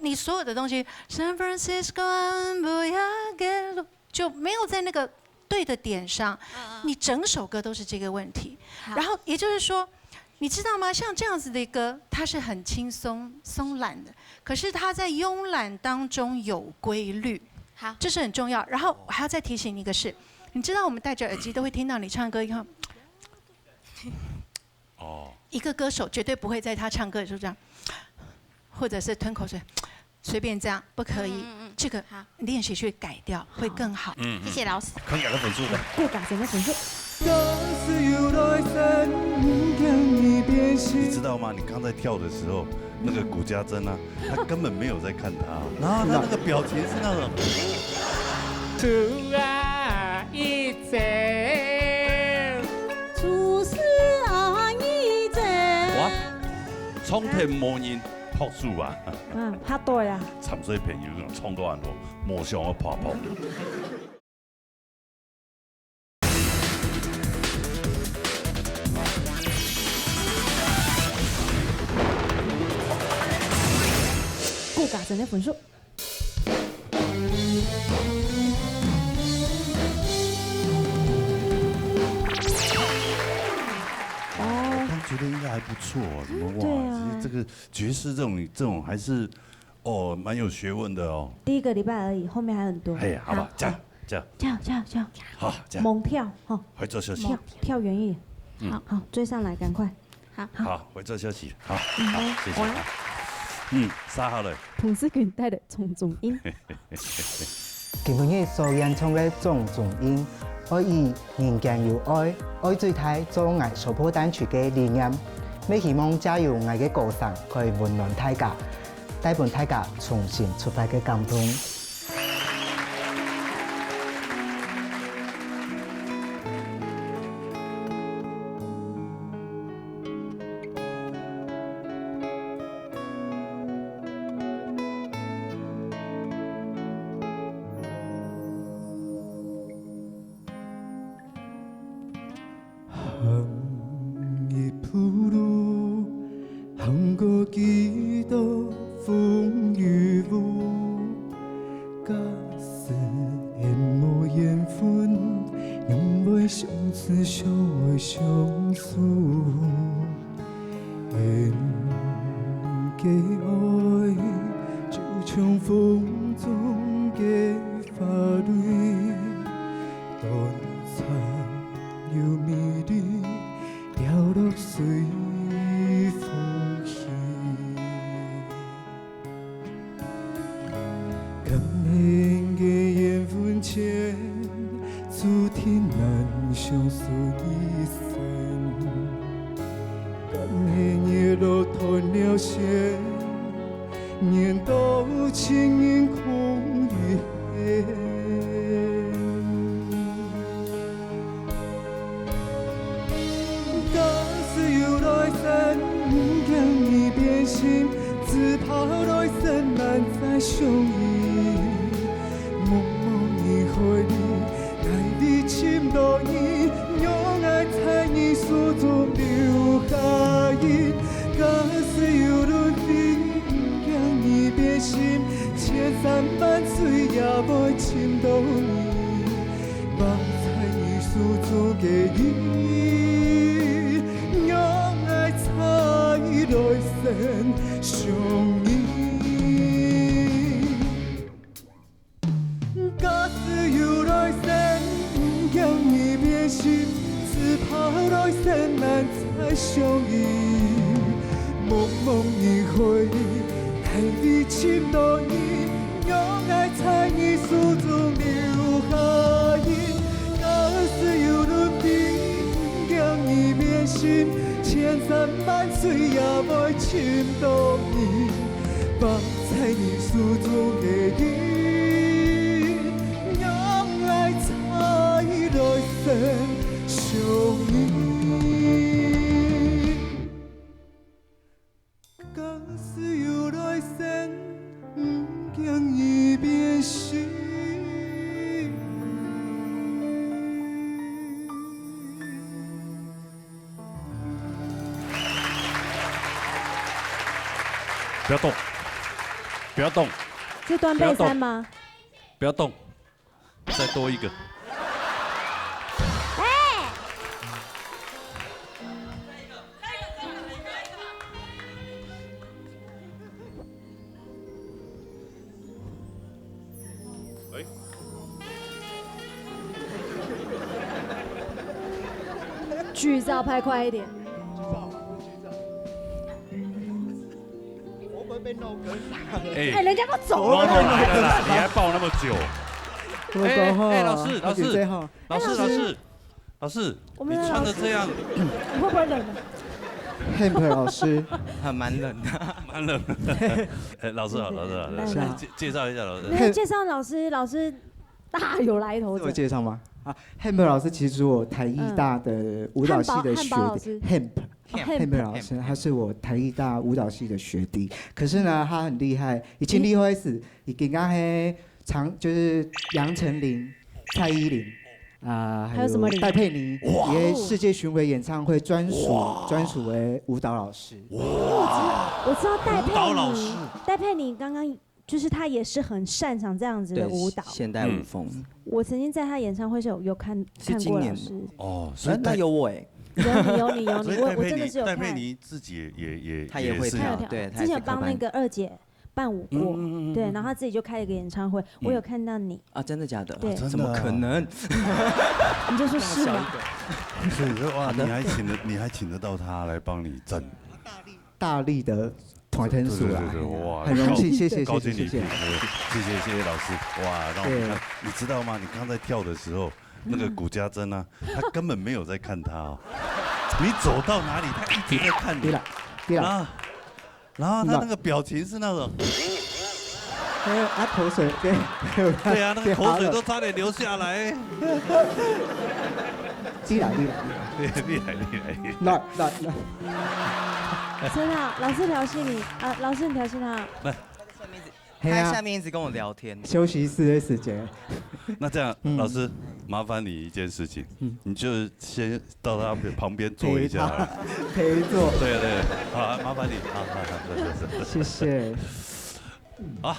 你所有的东西 San Francisco 不要给路就没有在那个对的点上，你整首歌都是这个问题。然后也就是说，你知道吗？像这样子的歌，它是很轻松松懒的，可是它在慵懒当中有规律，这是很重要。然后我还要再提醒你一个事，你知道我们戴着耳机都会听到你唱歌以后。哦。一个歌手绝对不会在他唱歌的时候这样，或者是吞口水，随便这样，不可以。这个练习去改掉会更好。谢谢老师。看两个粉丝的。过感整个粉丝。你知道吗？你刚才跳的时候，那个古家珍啊，他根本没有在看他，然后他那个表情是那种。出啊一节，出事啊一节。哇，冲天魔人朴树啊！他对啊。沉水朋友那种冲到很多，魔像要泡泡。过感整个粉丝。觉得应该还不错，怎么哇？其实这个爵士这种还是蛮有学问的哦。第一个礼拜而已，后面还很多。哎，好吧，这样。好，这样。猛跳，哈。回座休息。跳远一点。好，追上来，赶快。好，回座休息。好，谢谢。3號嚟。彭思權帶嚟種種音。今日所演唱嘅種種音，我以人間有愛，愛最大做我首播單曲嘅理念。我希望借由我嘅歌聲，可以溫暖大家，帶俾大家重新出發嘅感動。不要动，不要动。是端背山吗？不要动，再多一个。剧照拍快一点。哎，人家都走了，你还抱那么久？哎，老师，你穿的这样，你会不会冷啊 ？Hamper 老师，蛮冷的，蛮冷的。哎，老师好，介绍一下老师。没有介绍老师大有来头。我介绍吗？啊 ，Hamper 老师其实我台艺大的舞蹈系的学弟 ，Hamper 老师，他是我台艺大舞蹈系的学弟。可是呢，他很厉害，以前厉害是，已经刚黑就是杨丞琳、蔡依林。还有什么戴佩妮也世界巡回演唱会专属为舞蹈老师。我知道戴佩妮刚刚就是她也是很擅长这样子的舞蹈，现代舞风。我曾经在她演唱会时有看过老师。哦，那有我哎。有你，我真的是有看。戴佩妮自己也她也会跳，对，之前帮那个二姐。伴舞过，对，然后他自己就开了一个演唱会，我有看到你啊，真的假的？对，怎么可能？你就说是吗？是哇，你还请得到他来帮你整，大力的团天数啊，哇，很荣幸，谢谢老师，哇，让我们看，你知道吗？你刚才跳的时候，那个古家珍啊，他根本没有在看他哦，你走到哪里，他一直在看你，对了。然后他那个表情是那种，口水，对啊，那个口水都差点流下来。厉害！来，真的，老师调戏你啊？老师你调戏他？来，他在下面一直跟我聊天。休息室的时间。那这样，老师麻烦你一件事情，你就先到他旁边坐一下，陪坐。对，好，麻烦你，好，谢谢。好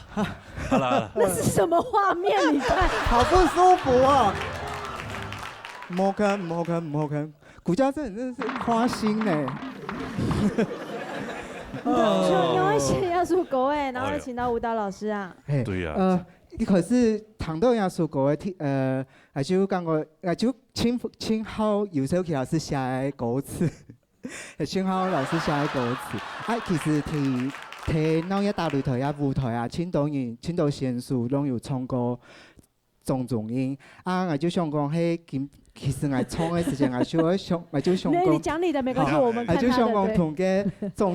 了，那是什么画面？你看，好不舒服哦。莫看，古家珍真的是花心呢。因为写亚述国哎，然后请到舞蹈老师啊。对呀。可是唐到亚述国的就讲过，就请好尤小琪老师写的歌词，请好老师写的歌词。其实提那些大擂台啊、舞台啊，青岛选手拢有唱过种音。我就想讲，其实我唱的时间，我就想讲，你讲你的没关系，我们看他的。就想讲同个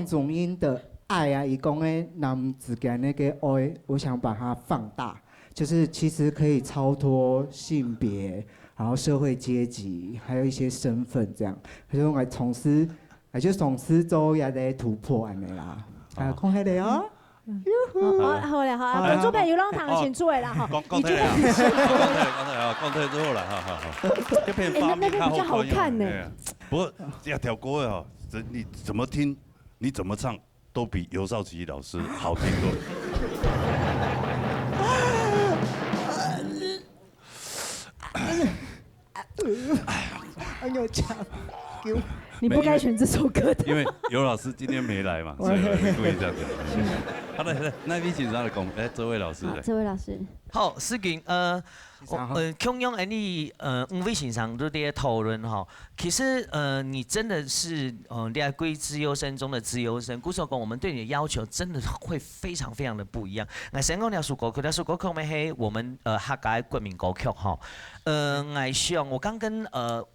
种音的爱啊，伊讲的男之间那个爱，我想把它放大，就是其实可以超脱性别，然后社会阶级，还有一些身份这样。所以我从事做也在突破安尼啦。讲迄个哦。好嘞，好，观众朋友让堂请出来啦哈。讲退之后啦，好。这片画面比较好看呢。不过这条歌哦，你怎么听，你怎么唱，都比尤少奇老师好听多。哎呦，讲。你不该选这首歌的。因为尤老师今天没来嘛，所以我故意这样子。好的，那你紧张的讲，这位老师。这位老师。好，思君，同样你五位先生都在讨论哈，其实你真的是在归资优生中的资优生，故说讲我们对你的要求真的会非常非常的不一样。我先讲那首歌曲，那首歌曲咪係我們客家國民歌曲哈。我剛跟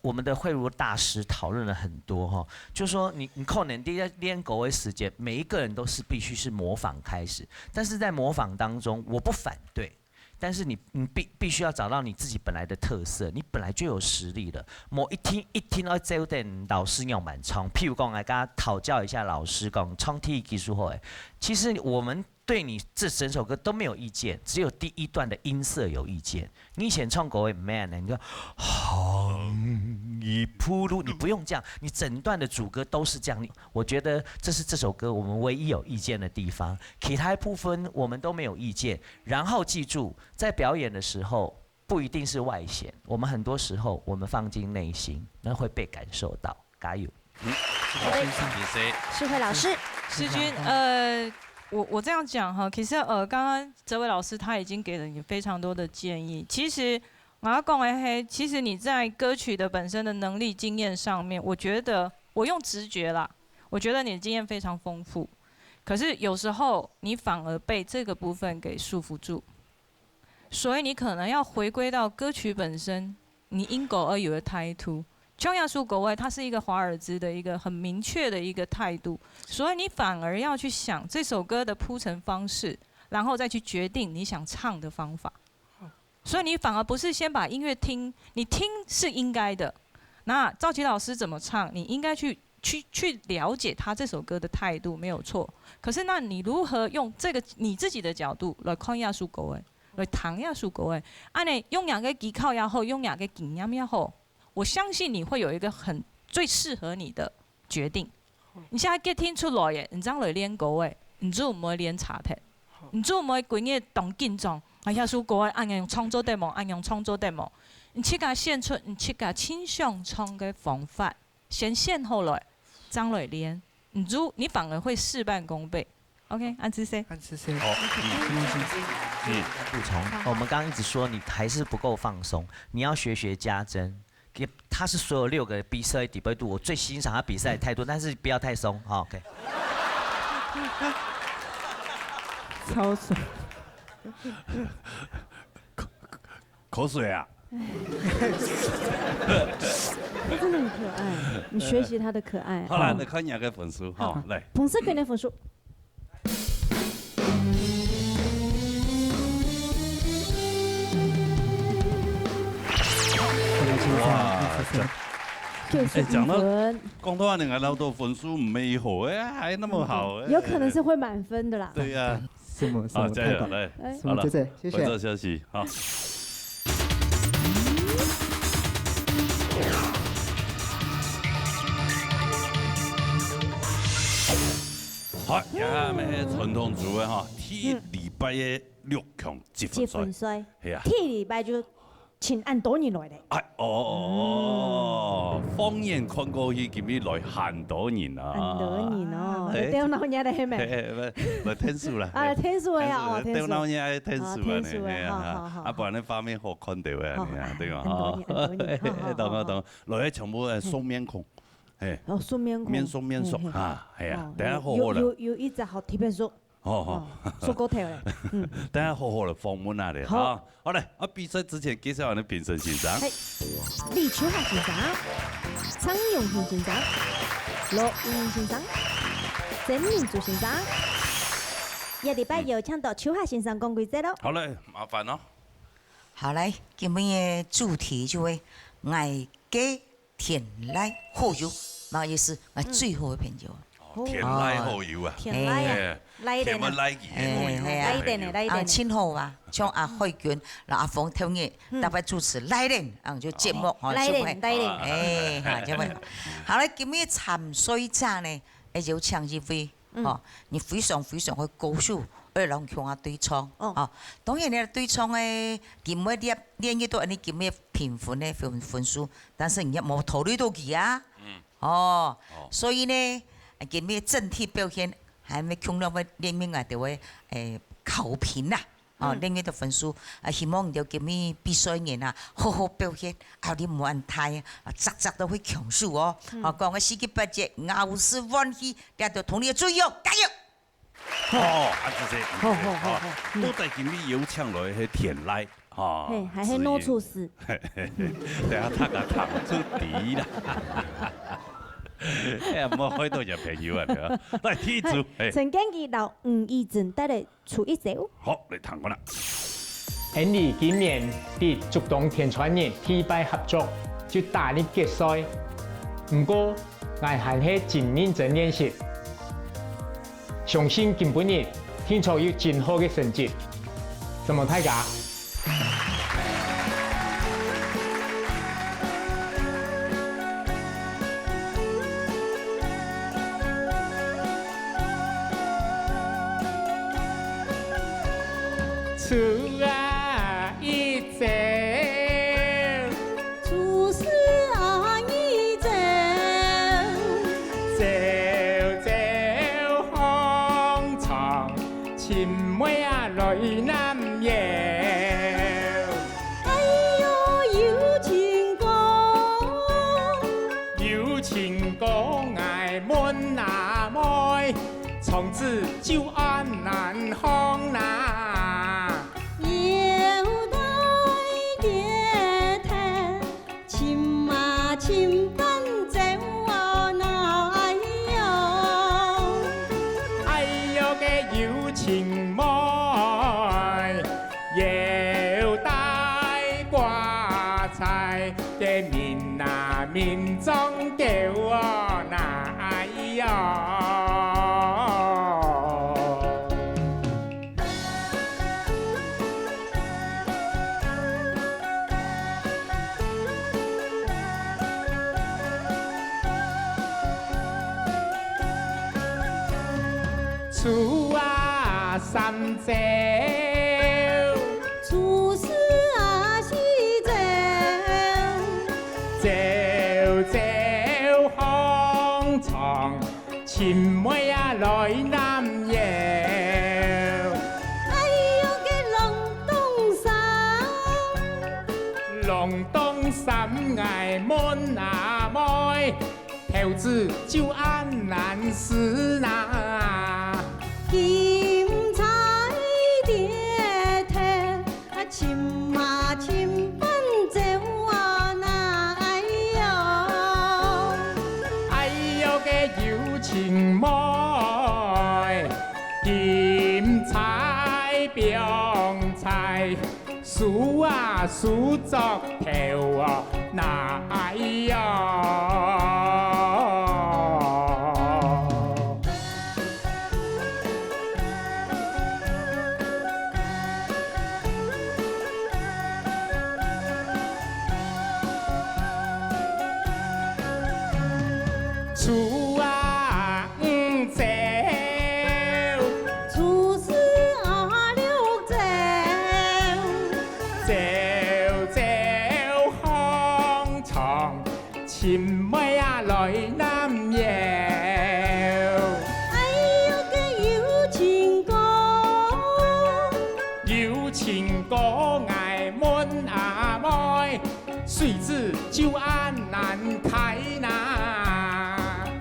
我們的慧如大師討論了很多哈，就是說你可能練歌的時間，每一個人都是必須是模仿開始，但是在模仿當中，我不反對。但是你必须要找到你自己本来的特色，你本来就有实力了。一聽到這段老師要滿唱，譬如講，我跟他討教一下老師講唱體技術好誒。其實我們對你這整首歌都沒有意見，只有第一段的音色有意見。你以前唱過誒 man 呢，你說航一鋪路，你不用這樣，你整段的主歌都是這樣。我覺得這是這首歌我們唯一有意見的地方，其他部分我們都沒有意見。然後記住，在表演的時候不一定是外顯，我們很多時候我們放進內心，那會被感受到。加油！世慧老師，世君，我这样讲哈，其实刚刚这位老师他已经给了你非常多的建议。其实我要讲的是，其实你在歌曲的本身的能力经验上面，我觉得我用直觉啦，我觉得你的经验非常丰富。可是有时候你反而被这个部分给束缚住，所以你可能要回归到歌曲本身，你应狗而有的态度。琼亚苏国外，它是一个华尔兹的一个很明确的一个态度，所以你反而要去想这首歌的铺陈方式，然后再去决定你想唱的方法。所以你反而不是先把音乐听，你听是应该的。那赵琦老师怎么唱，你应该去了解他这首歌的态度没有错。可是那你如何用这个你自己的角度来看亚苏国外，来谈亚苏国外，安尼用两个技巧也好，用两个经验也好。我相信你会有一个最适合你的决定。你现在听出来嘅，你將來練歌嘅，你做唔會練查題，你做唔會規個動緊張。哎呀，蘇歌嘅按樣創作題目，按樣創作題目，你去甲獻出，你去甲傾向唱嘅方法，先獻後來，將來練，你反而會事半功倍。OK， 安之 C。安之 C。补充，我们刚刚一直说你还是不够放松，你要学家珍。他是所有6个比赛底背度，我最欣赏他比赛的态度，但是不要太松，好 ，OK。超爽。口水啊！他真的很可爱，你学习他的可爱。好了，来看2个分数，好，来。彭世奎的分数。哇，讲到广东话2个老多分数没好哎，还那么好哎，有可能是会满分的啦。对呀，好，加油来，好了，谢谢，观众休息，好。好，而咩传统组的哈，踢礼拜的6强积分赛，系啊，踢礼拜就。请按多年来的。哎哦，放眼看过去，今日来很多年啊。很多年哦，电脑嘢嚟咩？来天数啦。啊，天数呀，哦，天数。电脑嘢係天數啊，你好，啊，不然你畫面好看到啊，對嘛？懂，來全部係雙面孔，係。哦，雙面孔。面熟啊，係啊，等下好好啦。有一隻好貼片書。哦，收高頭咧。等下好好的訪問下你嚇。好嘞，比賽之前介紹下你評審欣賞。係李秋霞欣賞，張永平欣賞，羅英欣賞，曾明珠欣賞。一禮拜有請到秋霞欣賞講規則咯。好嘞，麻煩咯。好嘞，今日嘅主題就係愛家甜來好友，乜意思？最好嘅朋友。甜來好友啊！甜來啊！來電啊！來電啊！親好啊，像阿慧娟、阿鳳聽日特別主持來電，就節目嗬，來電，哎，嚇，因為好咧，今日參賽者呢，有請一位，哦，你非常會高手，二郎強啊對唱，哦，當然你對唱誒，今日練嘢都係你今日評分咧分數，但是人家冇考慮到佢啊，哦，所以呢。今日整體表現係咪強烈嘅練面啊？就會考評啦，哦，練面嘅分數，希望就今日比賽員啊，好好表現，啊啲冇問題啊，集都會強數哦。我講嘅4級8級，牛市歡喜，大家同你注意哦，加油！好，謝謝。好，都在今日有請來係田來，嚇。係，還係攞廚師。等下他個糖出底啦。唔好開到入朋友啊！嚟踢組，陳建基到吳義正帶嚟出一首。好，嚟談我啦。Andy 今年啲竹東田川人替拜合作，就大力決賽。不過，我還係真認真練習，相信今半日天才有真好嘅成績。怎麼睇㗎？出啊一走，出事啊一走，走走紅牆，青梅啊來南遊。哎呦有情歌爱问阿妹，从此就安南方啦。腰带跌跌，亲嘛亲伴走我哪哎哟，哎哟个有情妹，腰带挂彩的面啊面中叫我哪哎哟。厝啊三走，厝事啊是走，走走风床，亲妹啊来南游。哎哟个龙洞山爱问阿妹，头子就安南市啦。金彩跌跌，亲嘛亲伴走我哪哎哟，哎哟个有情妹，金彩冰彩，数啊数作头啊哪哎哟。厝啊走，厝事啊六走，走走风床，亲妹啊来南游。哎哟个有情歌，有情歌爱问阿妹，随子就安南开呐。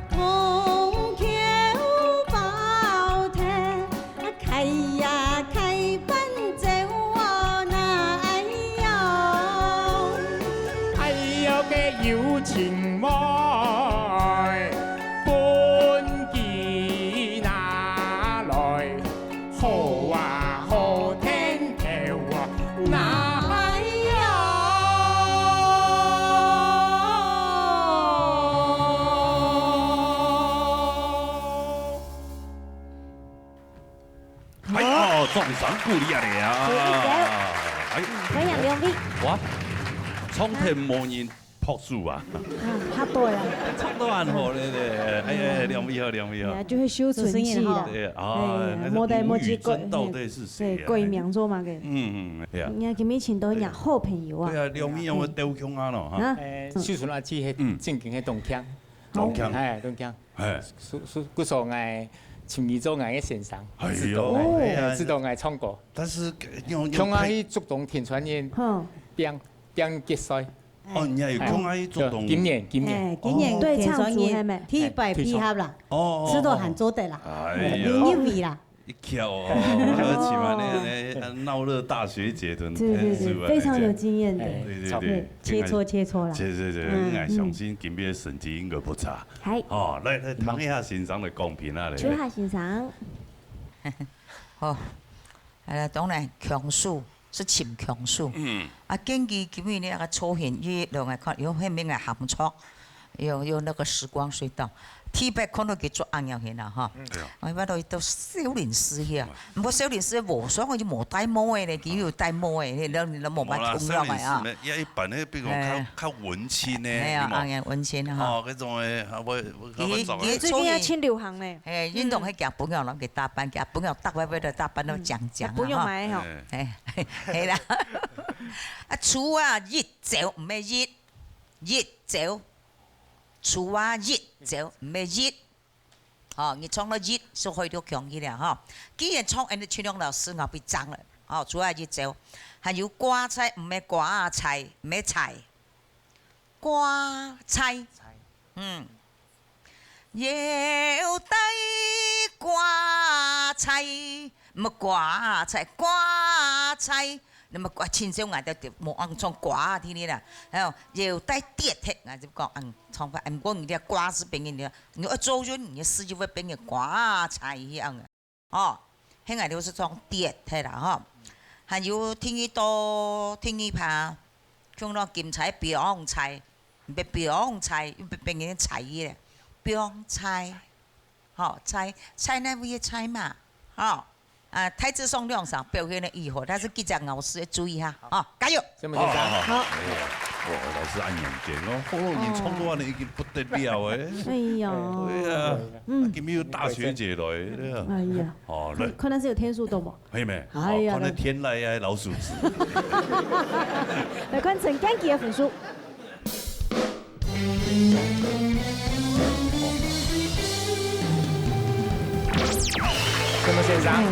铜桥宝铁，开呀开奔走我哪哎哟，哎哟个有情妹，本记拿来，好啊好天头啊哪哎哎哦，中上鼓励啊你啊！哎，欢迎两位。哇，苍天无人朴树啊！他对啊，唱得很好嘞对，哎呀，两位好，两位好。就会修存气啦。对啊，莫代莫记记到底是谁？对，贵名做嘛个。对啊。人家今日请到人好朋友啊。对啊，两位有冇雕腔啊咯？哈。秀纯阿姊迄正经迄动腔，动腔，哎，动腔，哎，古时爱秦义洲爱嘅先生，哎知道爱唱歌，但是腔啊去竹东田传音，变决赛。哦，你也有腔啊去竹东。今年今年对唱组系咪？天拜配合啦，哦，吃到很多的啦，有一味啦。一跳哦，起码那闹热大学节的，对，非常有经验的，对，切磋啦，对，我相信今边成绩应该不差。系，哦，来谈一下欣赏的公平啊，秋夏欣赏。好，当然强数是请强数。啊，根据今日那个初选一两个看，有迄面个含蓄，有那个时光隧道。T 八看到佢做硬样去啦，哈！我捌到少年师呀，唔过少年師無所謂就無戴帽嘅咧，佢要戴帽嘅，你冇乜通用嘅啊。一般咧，比如較文青咧，係啊，硬文青啊。哦，嗰種誒，佢最近也挺流行咧。誒，運動係夾本樣諗佢打扮，夾本樣搭位位度打扮到講啊。本樣買嗬。係啦。啊，厝啊熱走唔係熱走。厝啊熱就唔係熱，哦，你唱到熱就去到強啲啦，哈。既然唱人哋傳亮老師我被爭啦，哦，厝啊熱就還有瓜菜唔係瓜菜，唔係菜，瓜菜腰带挂菜，么挂菜挂菜。那么挂亲像俺的莫按从挂天哩啦，还有腰带跌铁，俺就讲从法，唔过你的挂是变嘅，你一做咗你司机会变嘅挂菜一样嘅，哦，迄个就是从跌铁啦吼，还有听一多听一怕，像那芹菜、苗菜，唔别苗菜，唔别变嘅菜咧，苗菜，好菜那位菜嘛，好。台子上亮上表现的以后，但是记者老师要注意一下啊，加油！好。老师按眼睛哦，已经冲完了，已经不得了哎。哎呀，对啊，今日有大学姐来，哎呀，哦，来，可能是有天数多不？係咪？哎呀，看那天来啊，老鼠子。来看陈干基的分数。什么先生？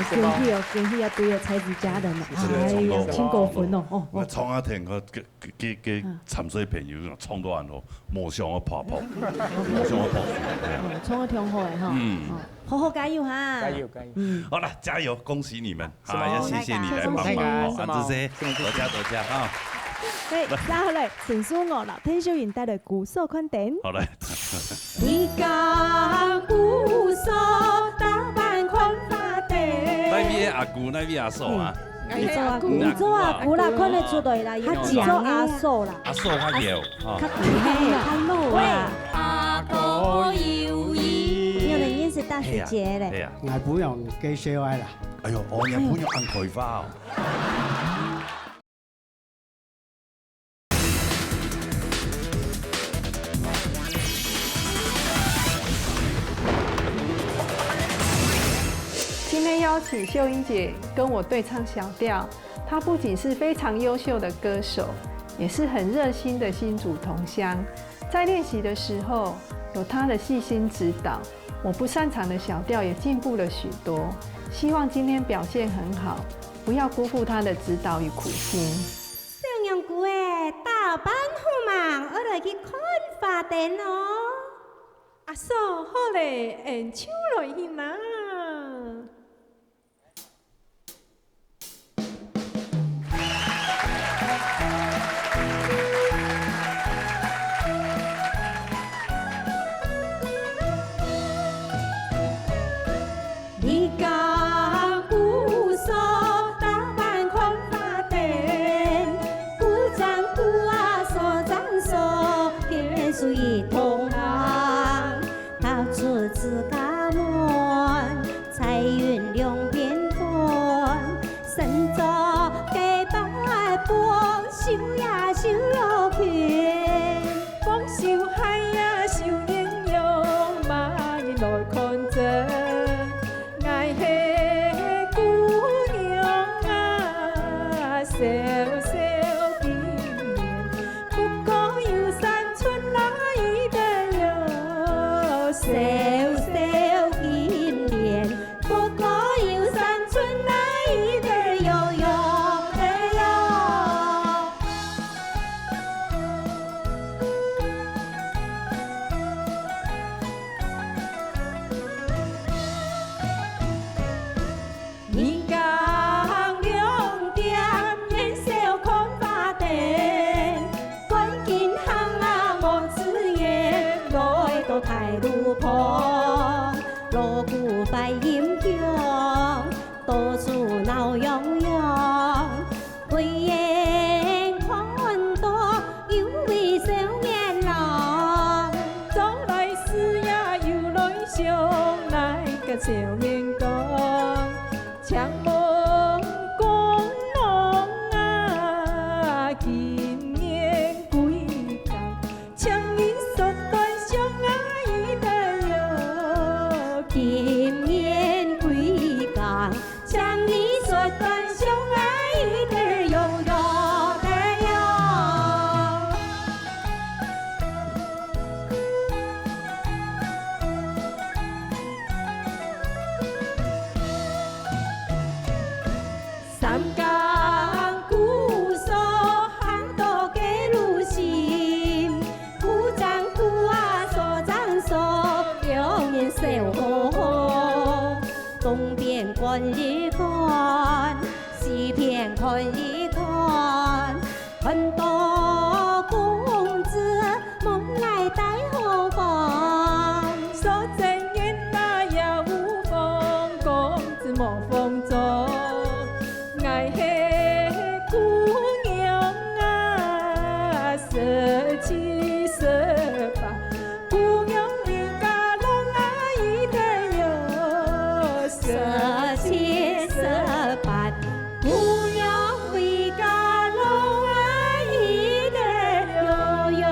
恭喜啊！对了，才子佳人了，哎呀，请过分哦！我冲啊天个沉水朋友冲到岸哦，莫向我跑，莫向我跑。冲得挺好的哈，好好加油哈！加油！好了，加油！恭喜你们，也谢谢你来帮忙，这些多加啊！对，然後嚟陳淑娥、劉天小賢帶來古色寬點。好嚟。你講古色打扮寬花地。那邊阿姑，那邊阿嫂啊。你做阿姑啦，看得出來啦，他做阿嫂啦。阿嫂較搖，較厲害啊！阿哥要意。有人認識大學姐咧。我本人幾少愛啦。哎呦，我日本用按葵花哦。今天邀请秀英姐跟我对唱小调，她不仅是非常优秀的歌手，也是很热心的新竹同乡。在练习的时候，有她的细心指导，我不擅长的小调也进步了许多。希望今天表现很好，不要辜负她的指导与苦心。小娘姑诶，大班好忙，我来去看花灯哦。阿嫂，好嘞，演唱落去嘛。你講古色打扮寬花燈，古裝古啊所長所，天水一同行，踏出自家門，彩雲兩邊寬，身着嘅白袍，繡呀繡又偏，光繡海呀繡英雄，馬人來看真。小小今年，不過有山春來的有。小小今年，不過有山春來的有。你講兩點。太路旁，鑼鼓擺音響，到處鬧洋洋。慧眼看到有位少年郎，走來時呀又來想，那個少年講，強夢講夢啊，今年幾工，強伊說斷相愛。今年幾工，像你說斷相愛的有的有。三江古色喊到給路心，古trang古啊所边小河，东边观一观，西边看一看，很多公子梦来带后方。说真言那也无风，公子莫风中，爱黑姑娘啊，17、18，姑娘你家拢啊一定有17、18，姑娘为家拢啊一定有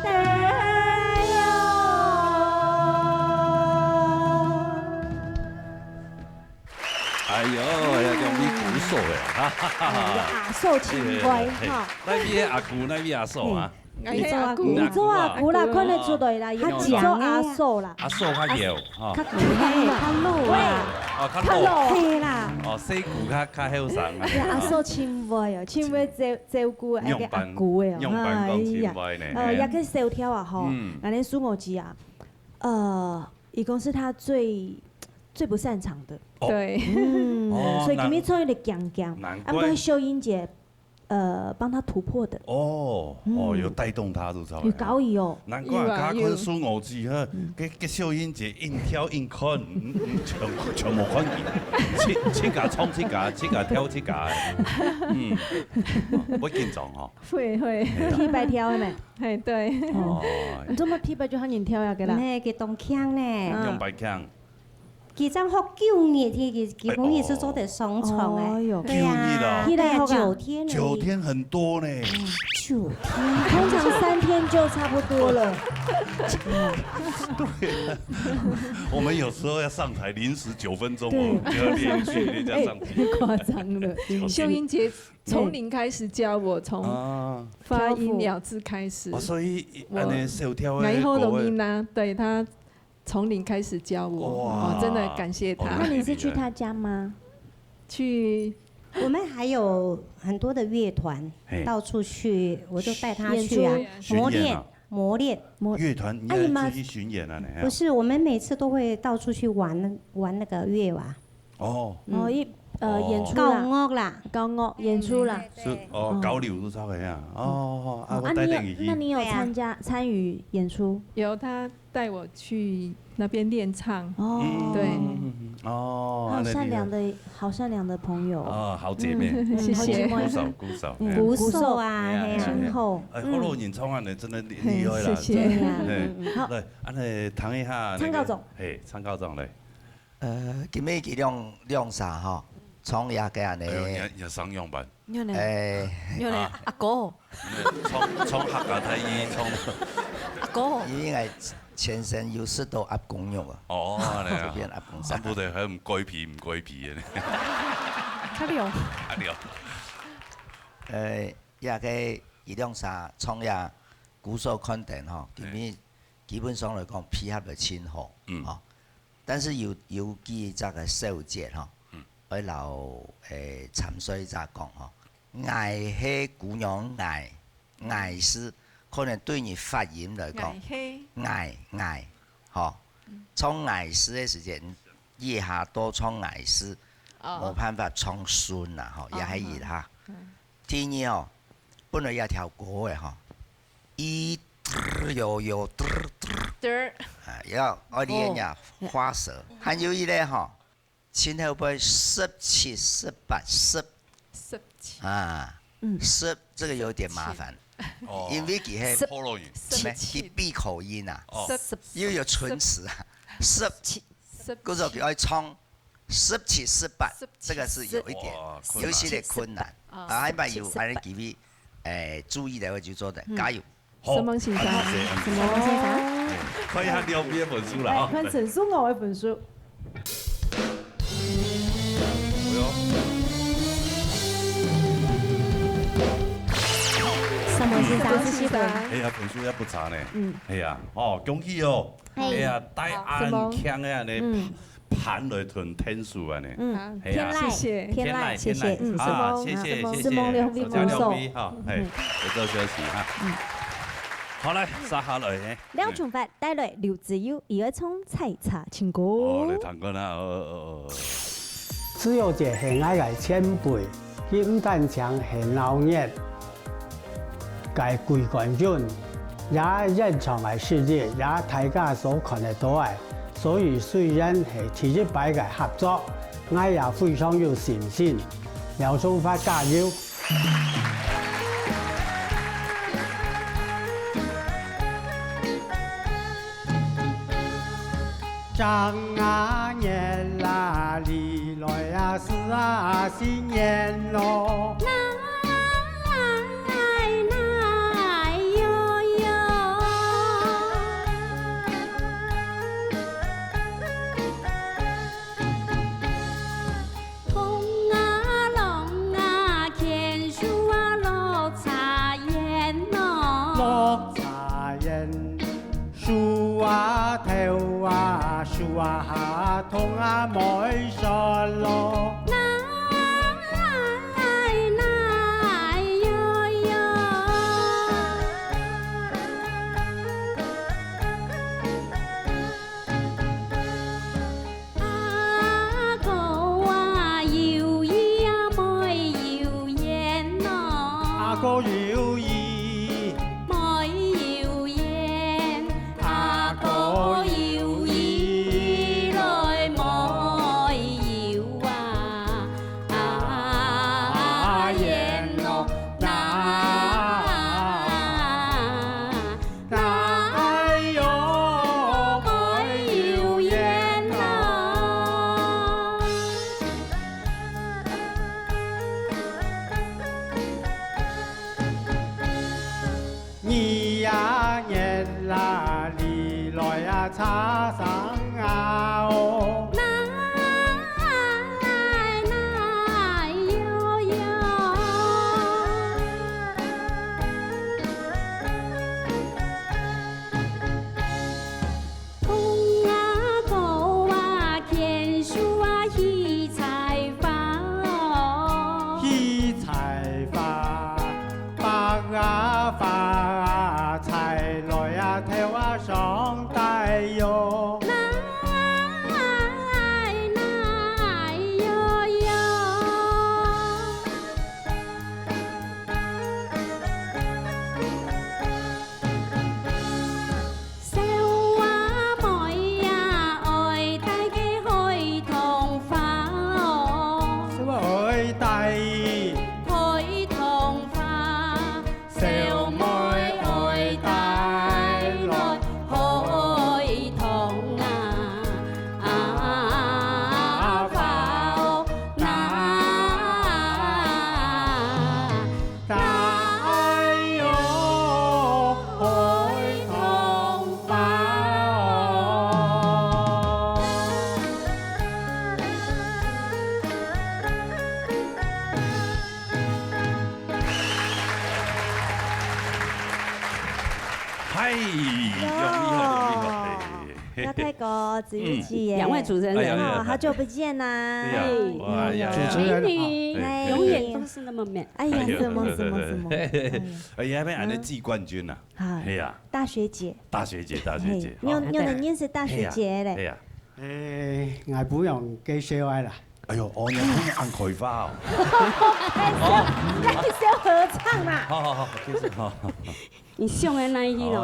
得有。哎呦，要用你鼓手的，哈哈哈。阿寿情怀哈。那边阿姑，那边阿寿啊。你做阿姑啦，看得出来啦，伊做阿寿啦。阿寿较摇，吼。较老啦。哦，较老。嘿啦。哦，细姑较后生啊。阿寿亲怀哦，亲怀照顾那个阿姑的哦。用办讲亲怀呢。也去小跳啊吼，那恁苏某吉啊，伊讲是他最不擅长的。对。所以今日创一个强强，难不过秀英姐。帮他突破的有带动他就操，有搞伊哦，难怪他看苏五子呵，跟秀英姐硬跳硬看，全无看见，七架冲七架，七架跳七架，不紧张哦，会踢白跳的没？嘿对，你做乜踢白就喊人跳呀？个啦，那个动腔呢？用白腔。几张好9年，基本也是做的双重哎，对呀，踢了9天，9天很多呢，9天，通常3天就差不多了。对，我们有时候要上台，临时9分钟哦，就要练习人家上去，夸张了。秀英姐从零开始教我，从发音咬字开始，所以安尼小跳的，然后容易呢，对她。从零开始教我，真的感谢他。那你是去他家吗？去，我们还有很多的乐团，到处去，我就带他去啊，磨练。乐团你要自己巡演啊？不是，我们每次都会到处去玩那个乐娃。演出啦，高乐演出啦。是交流都差不多啊。我带你去。那你有参与演出？有，他带我去那边练唱。对。好善良的朋友。好姐妹。谢谢。鼓手啊，今后。好多演唱啊，你真的厉害啦。谢谢。好，来，安尼谈一下。参告总。嘿，参告总嘞。今日佢亮啥吼？创业嘅安尼，也商用版。用嚟阿哥。从客家睇伊从。阿哥。伊應係全身有濕到鴨公肉啊。就變鴨公山。不對，係唔改皮嘅呢。阿廖。也個伊亮啥創業鼓手訓練吼，今日基本上嚟講配合得真好，但是有幾隻個細節吼。我留沉水咋講吼，愛係姑娘愛是可能對你發音來講，愛吼，唱愛詩的時間，以下多唱愛詩，冇辦法唱順啦吼，也係熱下。第二吼，本來有條歌嘅吼，一有，要我哋人花舌，還有一個吼。前後輩17、18、10這個有點麻煩，因為佢係普羅語，佢閉口音啊，又有唇齒啊，17，嗰時候佢要唱17、18，這個是有一點有些的困難，還蠻有反正幾位注意的我就做的，加油！什麼先生？可以下掉邊一本書啦啊！看陳書豪一本書。什麼先生？是西本。哎呀，本書也不差呢。哎呀，恭喜哦！哎呀，帶安強嘅呢，盤來屯天數啊呢。天籟，天籟，謝謝。好，謝謝，謝謝。是夢劉斌鼓手。好，係，就做休息哈。好来，撒下来。廖崇发带来刘子悠《儿葱采茶情歌》。哦，你唱歌啦，只有一个很爱嘅前辈，金丹强很老热，嘅贵冠军也认同嘅世界，也大家所看得到嘅。所以雖然係持一擺嘅合作，我也非常有信心。廖崇發加油！张啊年啦，里来呀是啊新年咯。啊，痛啊，每說咯。茶上啊哦，哟哟，风啊狗啊，田树啊，喜菜花哦，喜菜花，发啊发啊，菜来啊头啊上。哎呦，廖太哥、子瑜姐耶，两位主持人好，好久不见呐！主持人好，永远都是那么美。哎呀，什么？哎呀，要安尼季冠军呐！哎呀，大学姐，你有能认识大学姐嘞？哎呀，我不用介紹啦。哎呦，哦，你按葵花哦。介紹合唱嘛。好，介紹好。你上的那一天哦。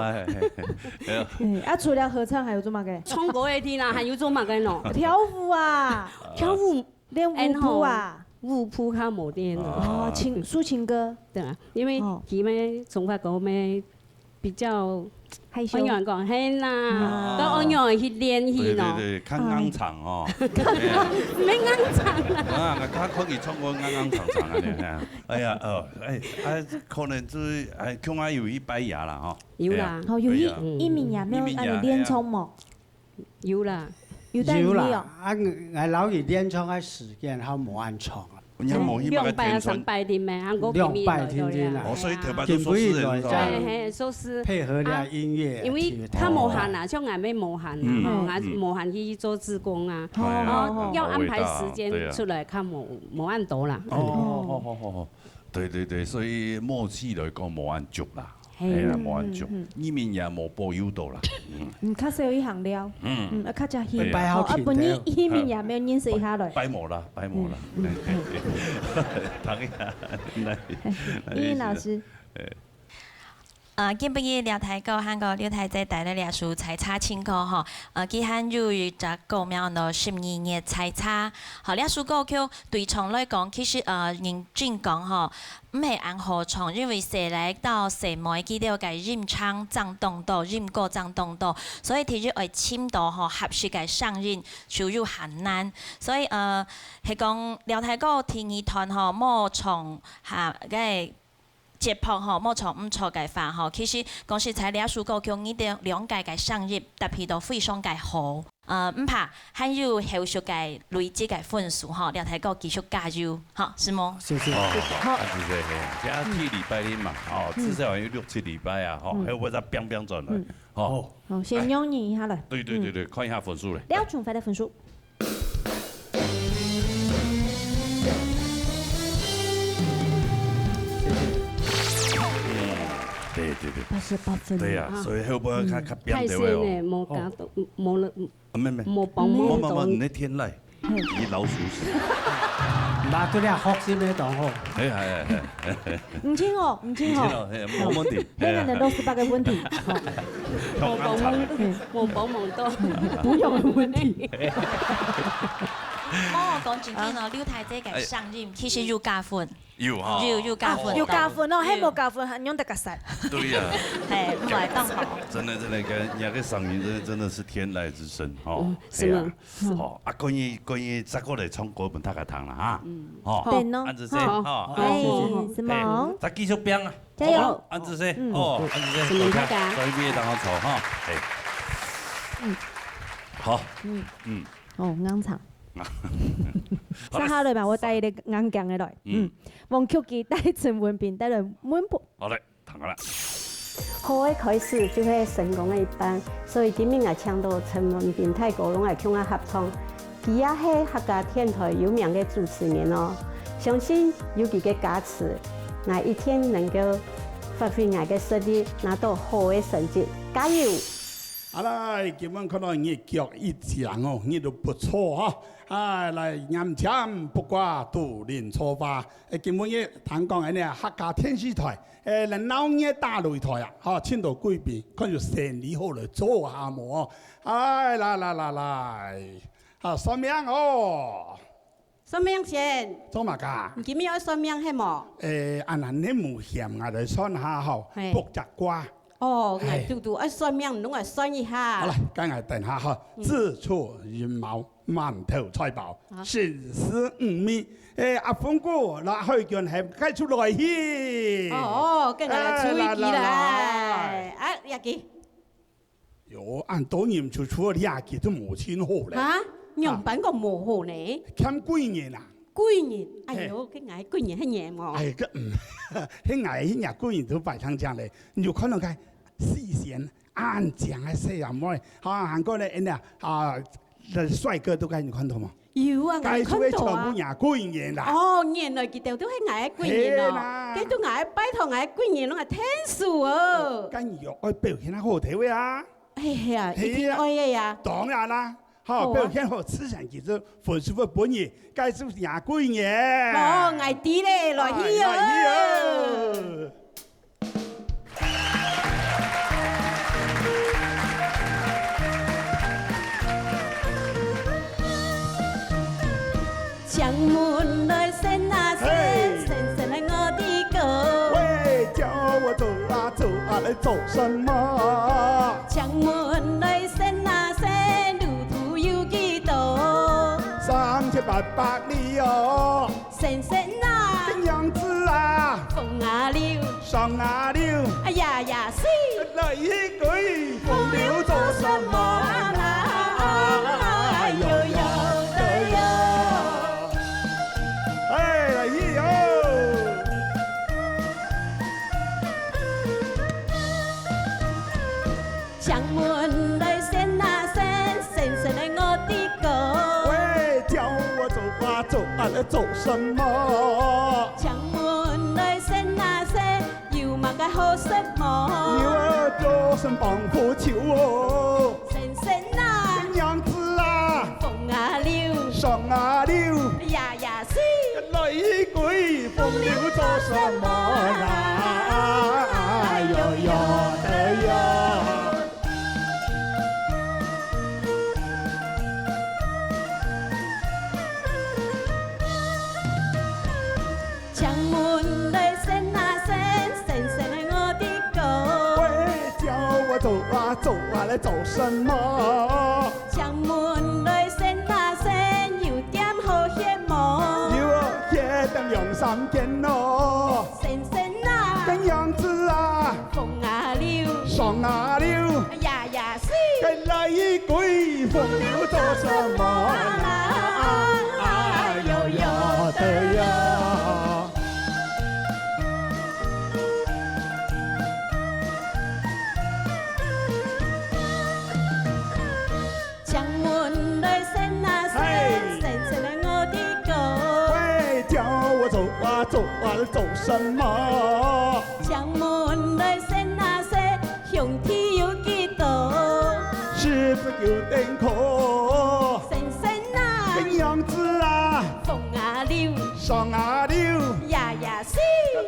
啊，除了合唱还有做嘛个？唱歌的天啦，还有做嘛个喏？跳舞啊，跳舞练舞步啊，舞步较无练哦，抒情歌，对啊，因为佢们从法讲咩比较害羞，安样讲嘿啦，都安样去练去喏。对，较硬唱哦。咩硬唱啊？他可以唱歌硬唱安尼。哎呀，可能就是恐怕有一摆牙啦吼。有啦，好有一名呀，没有按你练唱么？有啦，有啦。我老是练唱嘅時間，佢冇按唱啦。2拜啊3拜天咩？我2拜天天啦。所以特別做收視人係收視配合啲音樂。因為他無限啊，像我們無限啊，我無限去做志工啊，要安排時間出來，較無按到啦。哦，對，所以默契來講無按足啦。係啦，無安足，伊面也無保佑到啦。較少一行了，較加輕，擺好啊，本年伊面也沒有認識一下來。擺無啦，擺無啦。唐呀，伊老師。今晡日廖太哥韓國廖太仔帶來倆書採茶情歌吼，佢韓語就講苗到12月採茶，吼倆書歌曲對唱來講，其實認真講吼，唔係按好唱，因為誰來到誰妹記得個吟唱張動到，吟歌張動到，所以其實愛簽到吼合適個上音就有很難，所以係講廖太哥天兒團吼冇唱嚇個。節拍吼，冇錯唔錯嘅法吼，其實講實在倆書歌曲呢啲兩屆嘅上入，特別都非常嘅好。唔怕，還有後續嘅累積嘅分數吼，廖太哥繼續加油，好，是嗎？謝謝。好，謝謝。加2禮拜哩嘛，哦，至少有6、7禮拜啊，吼，還有我再變轉來，吼。好，先用你一下來。對，看一下分數咧。廖崇發的分數。對88分。對呀，所以後邊較變啲位哦。冇加到，冇了。冇幫冇忙。你天來，以老鼠屎。嗱，佢哋學先咩當好？係。唔清哦，冇問題。黑人的68個問題。冇幫忙多，不用問題。我講真啲咯，廖太姐嘅上音其實要加分。要加分。要加分咯，喺冇加分，很用得個實。對呀。係，唔係當好。真的，人家嘅嗓音真的是天籟之聲，哦。是嗎？哦，關於再過來唱歌本大家堂啦嚇。哦。對咯。安子先，哦。係，是嗎？再繼續變啊！加油！安子先，哦，安子先，大家所以畢業當我坐哈，係。好。哦，啱唱。三下來吧，我帶你硬頸嘅來。黃曲記帶陳文斌帶來滿盤。好嘞，彈下啦。好嘅開始就係成功嘅一半，所以今日我請到陳文斌太哥攏來向我合唱。佢也係客家電台有名嘅主持人哦，相信有佢嘅加持，我一天能夠發揮我嘅實力，拿到好嘅成績，加油！啊來，今晚看到你腳一講哦，你都不錯哈。啊，來眼前不掛杜林錯花，今晚嘢談講呢客家電視台，人老嘢大擂台啊，嚇請到貴賓，看住生理好嚟做下模。哎，來，啊算命哦，算命先，做乜㗎？今日要算命係冇？按人啲無險，我哋算下後，卜隻卦。哦，我嘟愛算命，攏愛算一下。好啦，今日等下哈，自出雲毛，滿頭財寶，神思五味。阿鳳哥，那開卷係開出來去。哦，跟住來吹起來。啊，廿幾？喲，按多年出廿幾都冇錢好咧。嚇？樣板個冇好呢？欠幾年啊？幾年？哎呦，佢捱幾年係年喎。哎，個佢捱幾年幾年都擺上將嚟，你就可能佢視線安靜嘅細人妹，韓國咧人啊帥哥都該你看到嗎？有啊，我看到啊。幾年啦？哦，原來佢哋都係捱幾年咯，佢都捱拜託捱幾年咯，係天數哦。跟住愛表現得好睇位啊！係啊，一定愛嘅呀。當然啦。好，表現好，思想其實分數嘅本意，該是廿幾年。哦，捱啲咧，來去哦。將門來伸啊伸，伸伸來我的歌。喂，叫我走啊走啊，來走什麼？將門來伸啊伸，路途有幾多？3788里哦，伸伸啊，這樣子啊，風啊溜，上啊溜，哎呀呀西，來一句風流做什麼啦？呦呦的呦，哎來一呦，將門來伸啊伸，伸伸來我的歌。喂，叫我走啊走啊，來走什麼？將門來伸啊伸，有馬個该好什么？牛儿做声帮扶球哦，神神啊，娘子啊，风啊流，霜啊流，呀呀水，雷鬼风流做什么啦？哟哟的哟。墙门来伸啊伸，伸伸的我的狗。喂，叫我走啊走啊来走什么？墙门来伸啊伸，有点好羡慕。有些等两三件咯。伸伸啊，跟样子啊，风啊流，霜啊流，呀呀水，跟雷鬼风流做什么啦？哟哟的哟。墙门来伸啊伸，伸伸了我的狗。喂，叫我走啊走啊走什么？墙门来伸啊伸，向天有几多？是不是有点可？伸伸啊，跟样子啊，风啊流，霜啊流，呀呀水，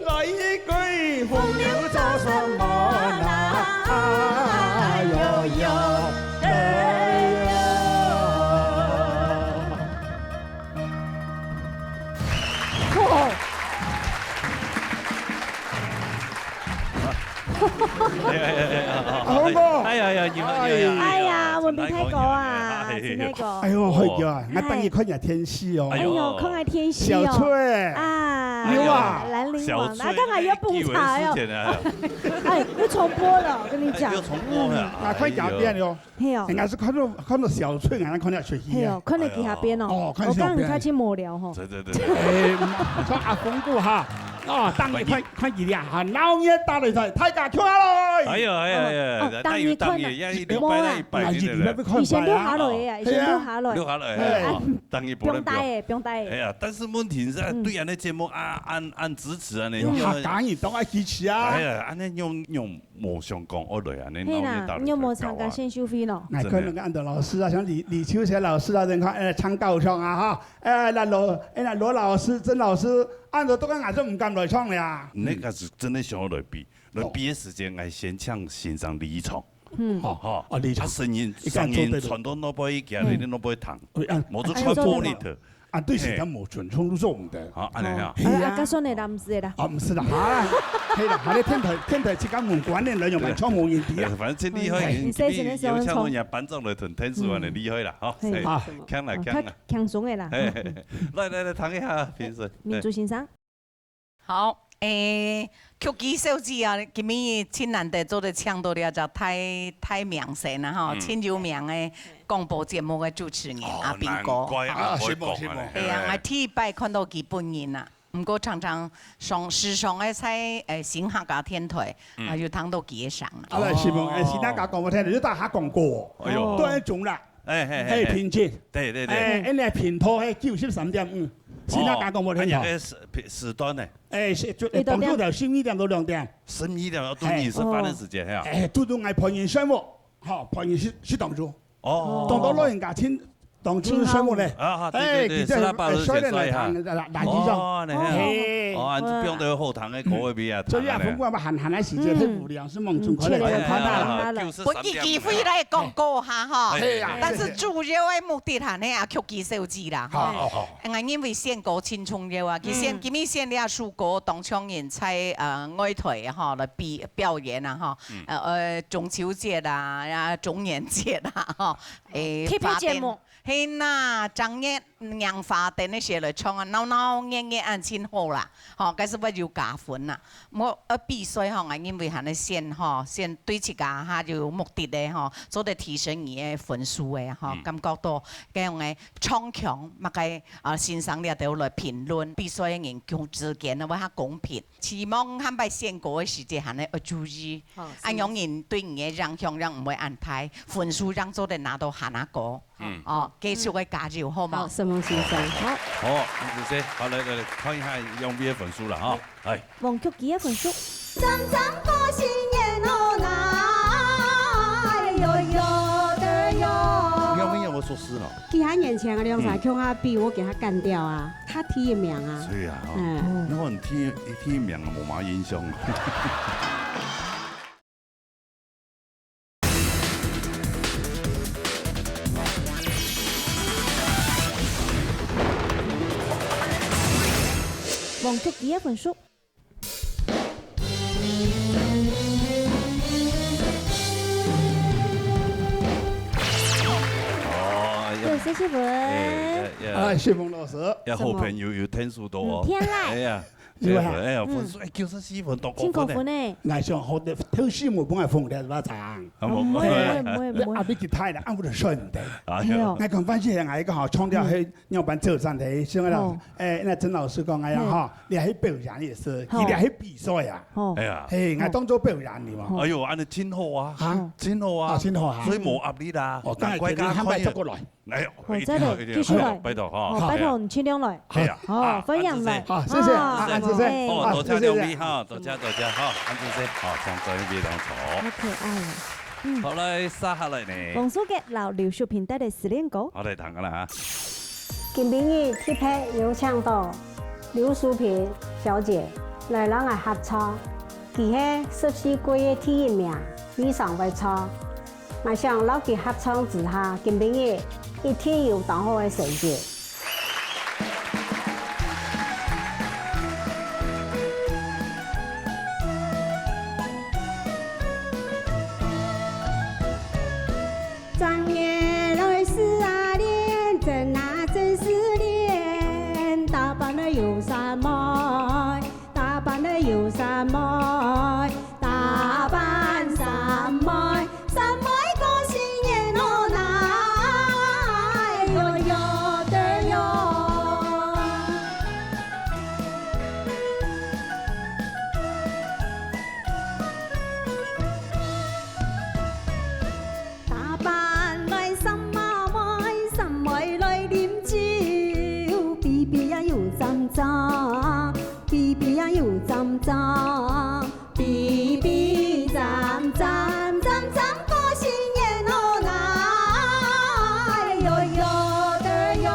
雷鬼风流做什么啦？哟哟的哟。好哥，哎呀呀，哎呀，文斌太哥啊，真那个。哎呦，係呀，我等你看日天氣哦。哎呦，看下天氣哦。小翠啊，有啊，蘭陵王，那剛才要補茶喲。哎，又重播了，我跟你講。又重播了。啊，快下邊喲。係哦。人家是看到小翠，人家看到出戲。係哦，看到其下邊哦。哦，看我剛小邊。才去無聊吼。對。說阿峰哥哈，哦，當你快熱呀，哈，鬧嘢打嚟睇，睇架跳下來。哎呀，當你看一禮拜以前都下來呀，以前都下來。溜下來，當然不用帶誒，不用帶誒。哎呀，但是問題是對人哋節目按支持啊，你用客家人當愛支持啊。哎呀，安尼用無相講惡類啊，你鬧嘢打嚟。你有冇參加先修飛咯？哎，可能安德老師啊，像李秋霞老師啊，人看唱高唱啊哈，那羅老師、曾老師，安德都跟俺這唔敢來唱呀。那個是真的想要來比的時間，我先唱欣賞李聰。李聰聲音傳到那邊去，你那邊彈，冇做傳播力的。啊，對時間冇全衝都做唔得。好，安尼啊。啊，咁算你啦，唔是啦。啊，唔是啦，係啦，你天台之間門管理內容咪唱冇人啲啊。反正真厲害，有唱人家班長來同天使玩的厲害啦，好，強啦。強鬆的啦。來，彈一下評審。民族欣賞。好，曲技手指啊，今日真難得做得唱到了，就太名聲啦吼，真有名嘅廣播節目嘅主持人阿斌哥。係啊，我第一擺看到佢本人啦，唔過常常時常嘅喺新客家天台，要聽到佢嘅聲啦。啊，是冇，新客家廣播天台都大下廣播，都係一種啦。係平均。對。你平拖係93.5。新客家廣播天台。時段呢？當初就11點到2點。11點到2時發的時間係。都係排完商務，排完是當初。當到老人家聽。當初商務咧，對，是啦，包咗先衰嚇，哦，不用到後堂嘅嗰邊啊，所以啊，風光咪閒嘅時間，睇無聊是望中佢嚟。本意機會嚟廣告下哈，但是主要嘅目的係呢啊曲技手指啦，我因為選歌青春了啊，佢今日選了首歌當唱人在外台哈來表演啊哈，中秋節啦、中元節啦哈，節目。係呐，正月娘花燈那些來唱啊，鬧熱按真好啦，嗬，嗰時我要加分啦。我比賽嗬，我因為係咧先對自家下就有目的咧，嗬，做得提升佢嘅分數嘅，嗬，感覺到咁樣嘅唱強，咪計先生你都來評論比賽嘅人共之間啊，我較公平。希望喺擺選歌嘅時節係咧要注意，按樣人對你嘅影響讓唔會安排，分數讓做得拿到下那個。繼續嘅加油，好嗎？沈夢先生，好。好，謝謝。好，來，看一下用邊一份書啦，嚇，係。黃曲幾一份書？张张过新年哦来，哟哟的哟。苗苗有说诗了。其他年前啊，两场腔啊比我给他干掉啊，他提名啊。是啊，那我提名啊，无嘛影响。王竹第一份書。有谢谢文。谢峰老师。要好朋友有天数多哦。天嘞。哎呀。是吧？哎呀，分数叫他4分多高分呢？俺想好的头四我本来分的是吧？长。唔會。阿比其他的，俺不是順的。哎呦。俺講翻起俺一個好強調去要辦走上台，所以啦，那曾老師講哎呀哈，你係表演也是，你係比賽呀。哎呀。誒，俺當做表演的嘛。哎呦，俺哋真好啊！嚇，真好啊！真好啊！所以冇壓力啦。哦，但係佢哋走過來。哎呦，真係繼續來，拜託哈。拜託你千兩來。係啊。哦，分享來。好，謝謝，安主席。哦，多謝兩位哈，多謝哈，安主席，好，將這邊兩坐。好可愛啊！好嚟，沙下嚟呢。王蘇傑留廖淑萍帶嚟試練歌。我哋彈㗎啦嚇。今晡日特別有請到劉淑萍小姐來讓我合唱，佢係14屆嘅第一名，非常會唱。我想攞佢合唱之下，今晡日一定有當好嘅成績。张眼泪是啊脸，真啊真是脸，打扮的有啥么？打扮的有啥么？打扮啥么？啥么过新年哦来，哟哟的哟。打扮來什麼愛，什麼來啉酒，比比呀又針針，比比呀又針針，比比針針針針過新年哦來，哟哟的哟。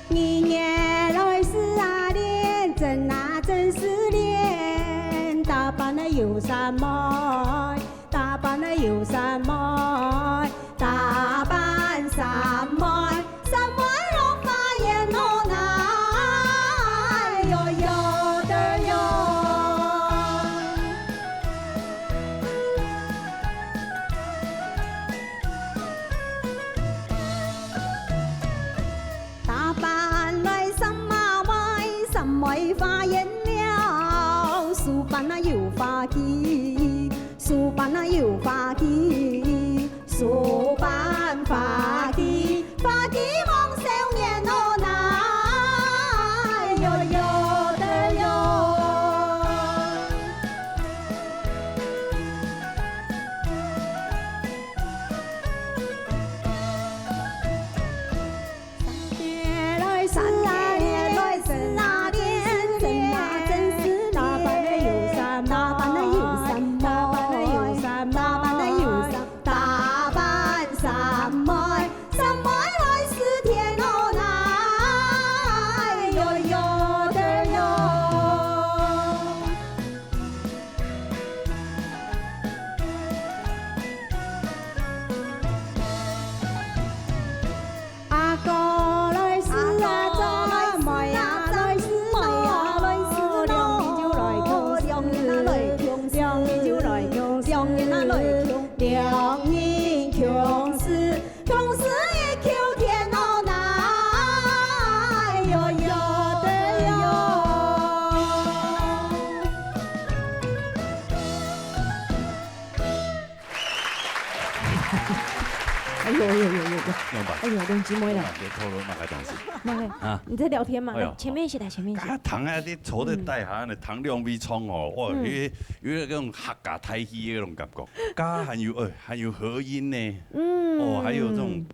年年來是啊臉，真啊真是臉，打扮的有啥麼？打扮的有啥麼？打扮啥麼？啥麼讓發現哦來，哟哟的哟。打扮來什麼為什麼發現了？書辦啊有發記，書辦啊有發記，書辦發記，發記夢少年哦來，哟哟的哟。年來是啊年來是啊年，真啊真是打扮的有啥麼？打扮的有啥麼？打扮的有啥麼？打扮的有啥？打扮啥麼？什麼來是天哦來，哟哟的哟。阿哥來是啊做妹啊來是妹來是兩就來強，兩年啊來強，兩年就來強，兩年啊來強，兩年強是強是一強天哦來，哟哟的哟。哎呦呦呦呦！用吧。哎呦，用姊妹了。别透露那个东西。啊，你在聊天吗？来，前面一起来，前面一起。糖啊，你坐在底下，那糖量味冲哦，哇，有嗰種客家太戲嗰種感覺，加還有和音呢，哦，還有這種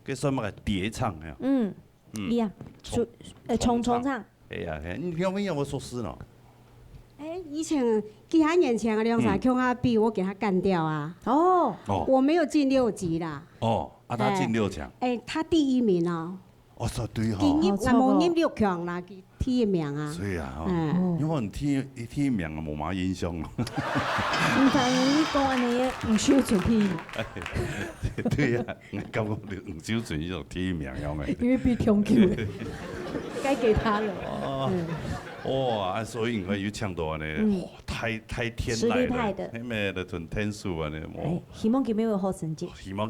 叫什麼疊唱啊，一樣，重唱。哎呀，你有沒有說詩呢？以前幾下年前啊，梁山腔啊比我給他幹掉啊。哦，我沒有進6級啦。哦，他進6強。他第1名啊。哦，說對哈。我冇入6強啦，第1名啊。所以啊，因為第1名啊冇乜印象啊。唔係你講安尼，唔需要準備。對啊，我感覺唔少準呢種第1名有沒？因為比強球，該給他了。哇！所以我要唱到呢，太天籟了，那麼那種天數啊，呢，希望今日會好成績。希望。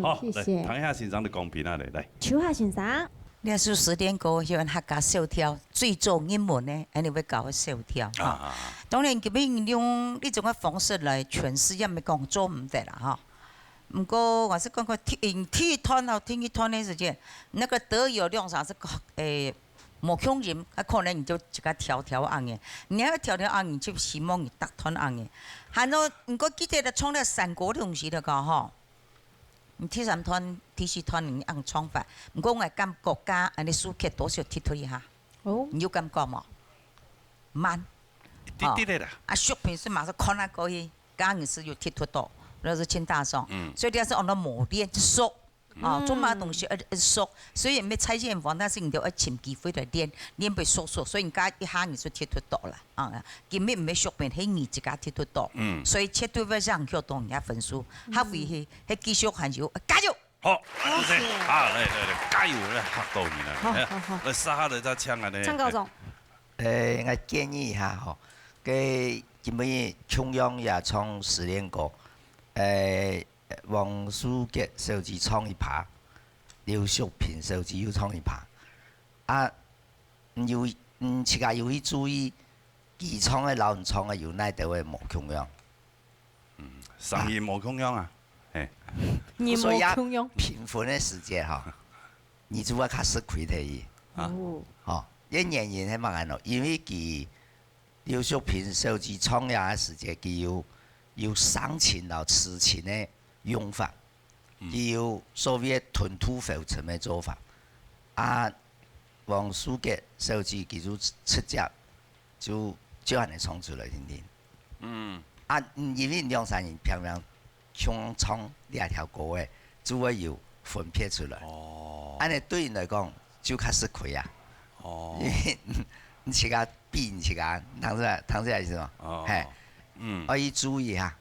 好，來，唐夏先生的公平啊，來。秋夏先生，你說10點歌喜歡客家小調，最重英文呢，你會搞個小調。當然，佢哋用呢種嘅方式來詮釋，因為講做唔得啦，哈。不過我是講個聽一團的時間，那個德有兩場是冇強音，可能你就一個調硬嘅，你要調硬，就希望你搭團硬嘅。然後如果記得唱咧3個東西嚟講吼，你第3團、第4團你按唱法，不過我感覺家安尼輸劇多少踢脱一下，你有感覺冇？慢，啲啦。小平時馬上看那個去，剛開始有踢脱到，那是輕大聲，所以你是按照磨練熟。做乜東西熟，雖然咩猜劍房，但是你都要尋機會來練被熟，所以人家一下你就踢脱到啦。今日唔係熟變，係你自家踢脱到，所以絕對要讓佢當人家分數，他會係繼續喊住加油。好，來，加油咧，嚇到你啦！好，來殺下你隻槍啊你。張高總，我建議一下吼，佢今日中央也唱10年歌，王書傑小姐唱一趴，劉淑萍小姐又唱一趴，自家要去注意，佢唱嘅老唔唱嘅有哪度嘅無窮樣。生意無窮樣啊，所以平凡嘅時節吼，你就要較識開睇伊，一年係乜嘢咯？因為佢劉淑萍小姐唱嘅時節，佢要生情到痴情嘅用法，要所謂吞吐浮沉嘅做法。王書傑小姐佢就出隻就安尼唱出來聽聽。因為梁山人偏偏唱兩條歌嘅，就會有分別出來。安尼對人來講就較實開啊。因為你自家比你自家，唐出來是嘛？係，可以注意下，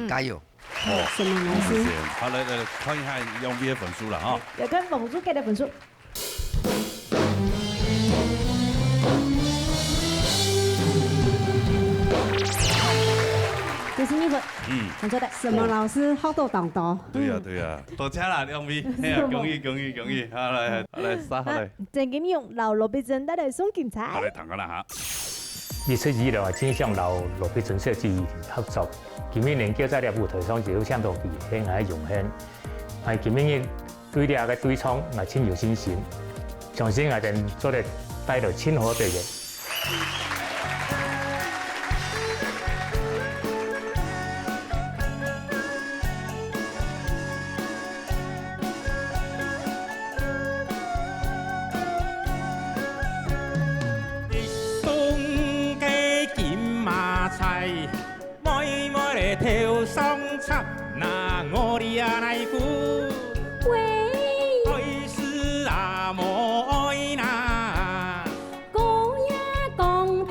加油！什麼老師？好，來看一下用咩分數啦哈。要跟王書傑的分數。91分，很錯的。什麼老師學到當多？對啊，多謝啦兩位，恭喜，好來，殺下來。鄭景勇、劉羅碧珍帶來送競彩。好嚟，談講啦嚇。二出二來正向劉羅碧珍小姐合作，今年叫在舞台上就有相當嘅興係榮幸，係今年對呢個對唱係真有信心，相信係能做得帶來親和對嘅。跳上插那我哋啊內姑，愛是阿莫愛那，歌也講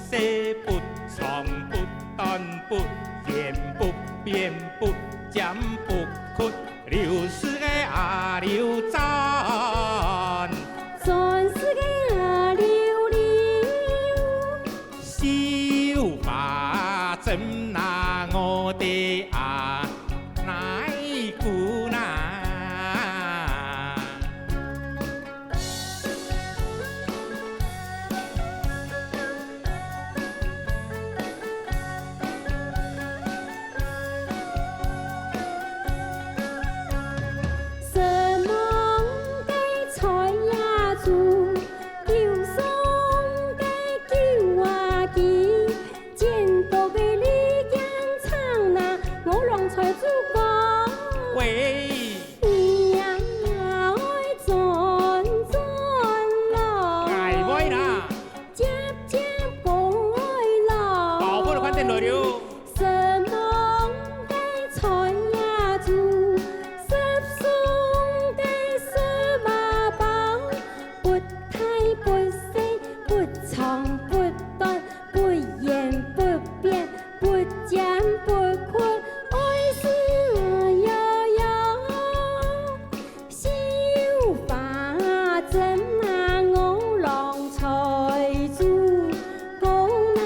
息不长不短不言不变不giảm不屈，流逝的阿流赞，全世界阿流流，小花怎那我的阿奶姑呐？什么该菜呀煮，又送该酒啊记，见到个你江唱那，我让菜煮讲。喂，你呀爱转转咯，爱喂啦，接接讲爱咯，宝贝的快点来了。什么该菜呀煮，十送该什么包，不太不细，不长不短，不言不变，不giảm不屈，爱是悠悠，小花怎那我浪才煮讲那。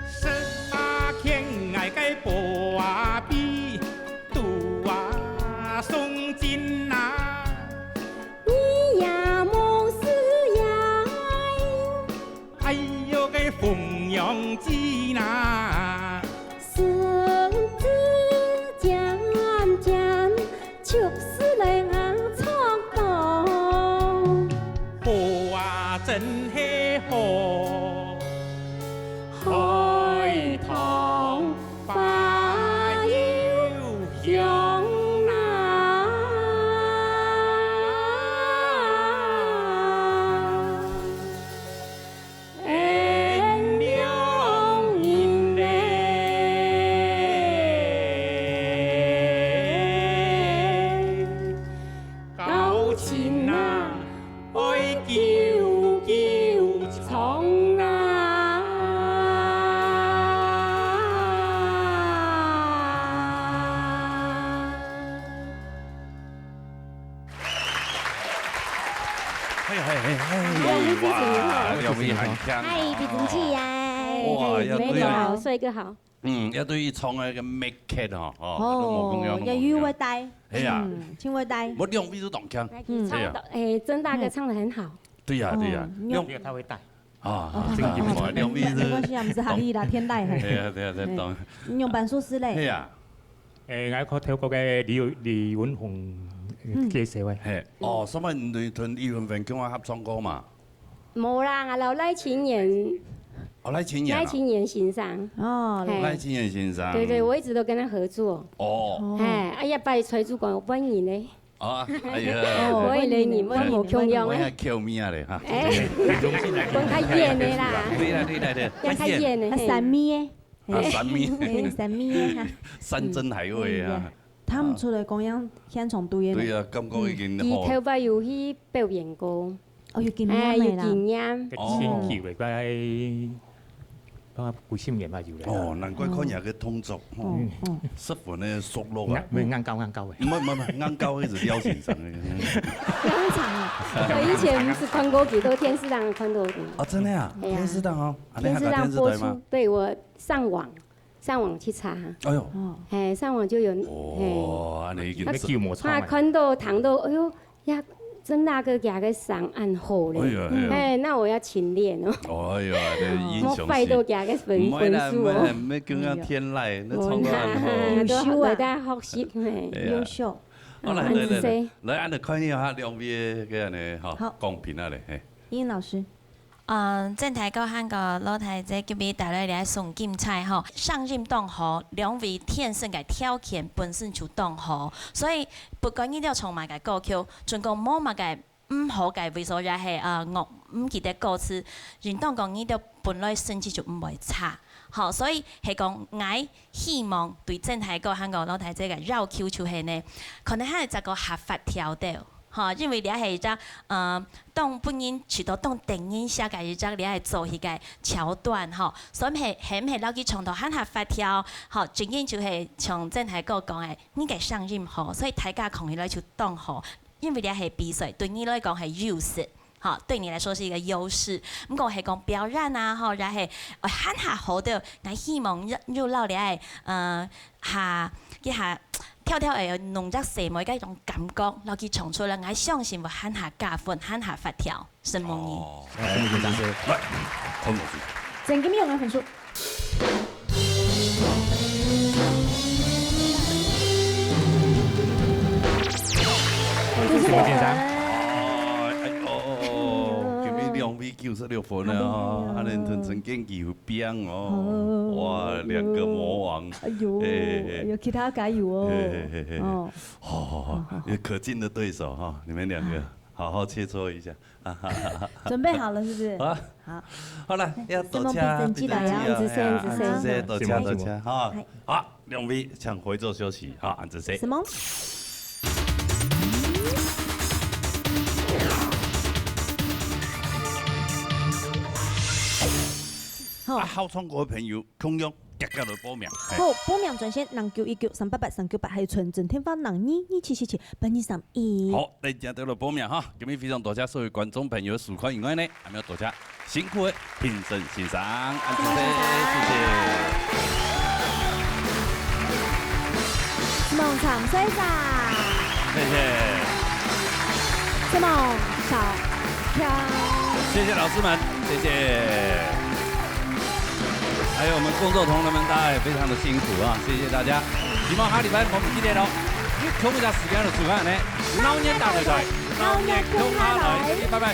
十八天爱该波啊比，杜啊送金呐，你呀莫是呀，哎呦个凤阳鸡呐，绳子渐渐，就是来俺唱动，波啊真嘿好。海棠花又香啊，恩良人嘞，高情啊，爱叫叫唱啊。哇，廖伟很强。嗨，比真气呀！哇要对啊美女好，帅哥好。一對伊唱嘅個 make it 哦，哦，要語會帶，係啊，請會帶。我兩邊都動腔，係啊，曾大哥唱得很好。對呀對呀，兩邊他會帶。啊，正經話兩邊沒關係啊，唔是學藝啦，天籟係。係啊對啊對當。你用板書師咧？係啊。我可透過嘅李允紅介紹嘅。係。哦，所以你同李允紅叫我合唱歌嘛？冇啦，我留賴清妍。哦，賴清妍。賴清妍先生。哦，賴清妍先生。對對，我一直都跟他合作。哦。哎呀，拜崔主管，我歡迎你。哦，哎呀。我你，我冇強樣我咧。係叫咩嚟嚇？講較演的啦。對啦對啦對。講較演的。神秘嘅。神秘。神秘嘅。山珍海味啊！他們出來講樣現場對嘅。對啊，感覺已經佢頭擺有去表演過。哦，要經驗要嚟啦。經驗。千橋嚟嘅，幫我背簽嘢嘛要嚟。哦，難怪嗰日嘅動作，師傅呢熟絡啊。咪啱鳩嘅。唔係啱鳩，嗰時撩先生嘅。當場啊！我以前不是看過幾多電視檔看到的。哦，真的啊？電視檔哦。電視檔播出，對我上網去查。哎呦。哎，上網就有。哦，你見叫我唱。他看到談到，哎呦呀！曾大哥夾嘅上暗好咧，哎，那我要勤練哦。哎呀，你英雄是。我快到夾嘅分數哦。唔係叫佢天籟，你唱得很好。優秀啊！大家學習，優秀。好來，按你看一下兩邊嘅呢，嚇公平啊咧。英老師。正題講韓國老太姐叫俾大家嚟送金菜吼，上任當好，兩位天生嘅條件本身就當好，所以不管你條從乜嘅歌曲，盡講冇乜嘅唔好嘅為所也係樂唔記得歌詞，原當講呢度本來成績就唔會差。好，所以係講我希望對整體個香港老太仔嘅要求就係呢，可能係一個合法調調。嚇，因為你係只當本人除到當電影寫嘅一隻，你係做迄個橋段吼，所以係唔係撈起從頭喊下發條，嚇，正經就係從真係個講嘅，呢個上任何，所以大家同意來就當好，因為你係比賽，對你來講係優勢，嚇，對你來說是一個優勢。咁我係講表演啊，嚇，然係喊下好的，我希望入到你係下一下。跳跳會弄隻細妹嘅一種感覺，落去唱出來，我相信會喊下加分，喊下發條，神夢兒。來，陳老師。鄭檢用嘅分數。謝先生。296分啊！阿連陳建有變哦，哇，2個魔王。哎呦，其他加油哦。哦，有可敬的對手哈，你們兩個好好切磋一下。準備好了是不是？好。好了，要多謝，多謝，哈。好，兩位請回座休息，好，安子誰？什麼？好唱歌嘅朋友，同樣夾夾來報名。好，報名專線0919388398，還有純正天花0227778231。好，大家都來報名哈！今日非常多謝所有觀眾朋友收看以外呢，還要多謝辛苦嘅評審先生，安子謝，謝謝。夢長先生，謝謝。夢小強，謝謝老師們，謝謝。還有我們工作同仁們，大家也非常的辛苦啊！謝謝大家。希望下禮拜我們記得咯，要空一下時間嚟做翻呢。牛年大對台，牛年恭喜來，拜拜。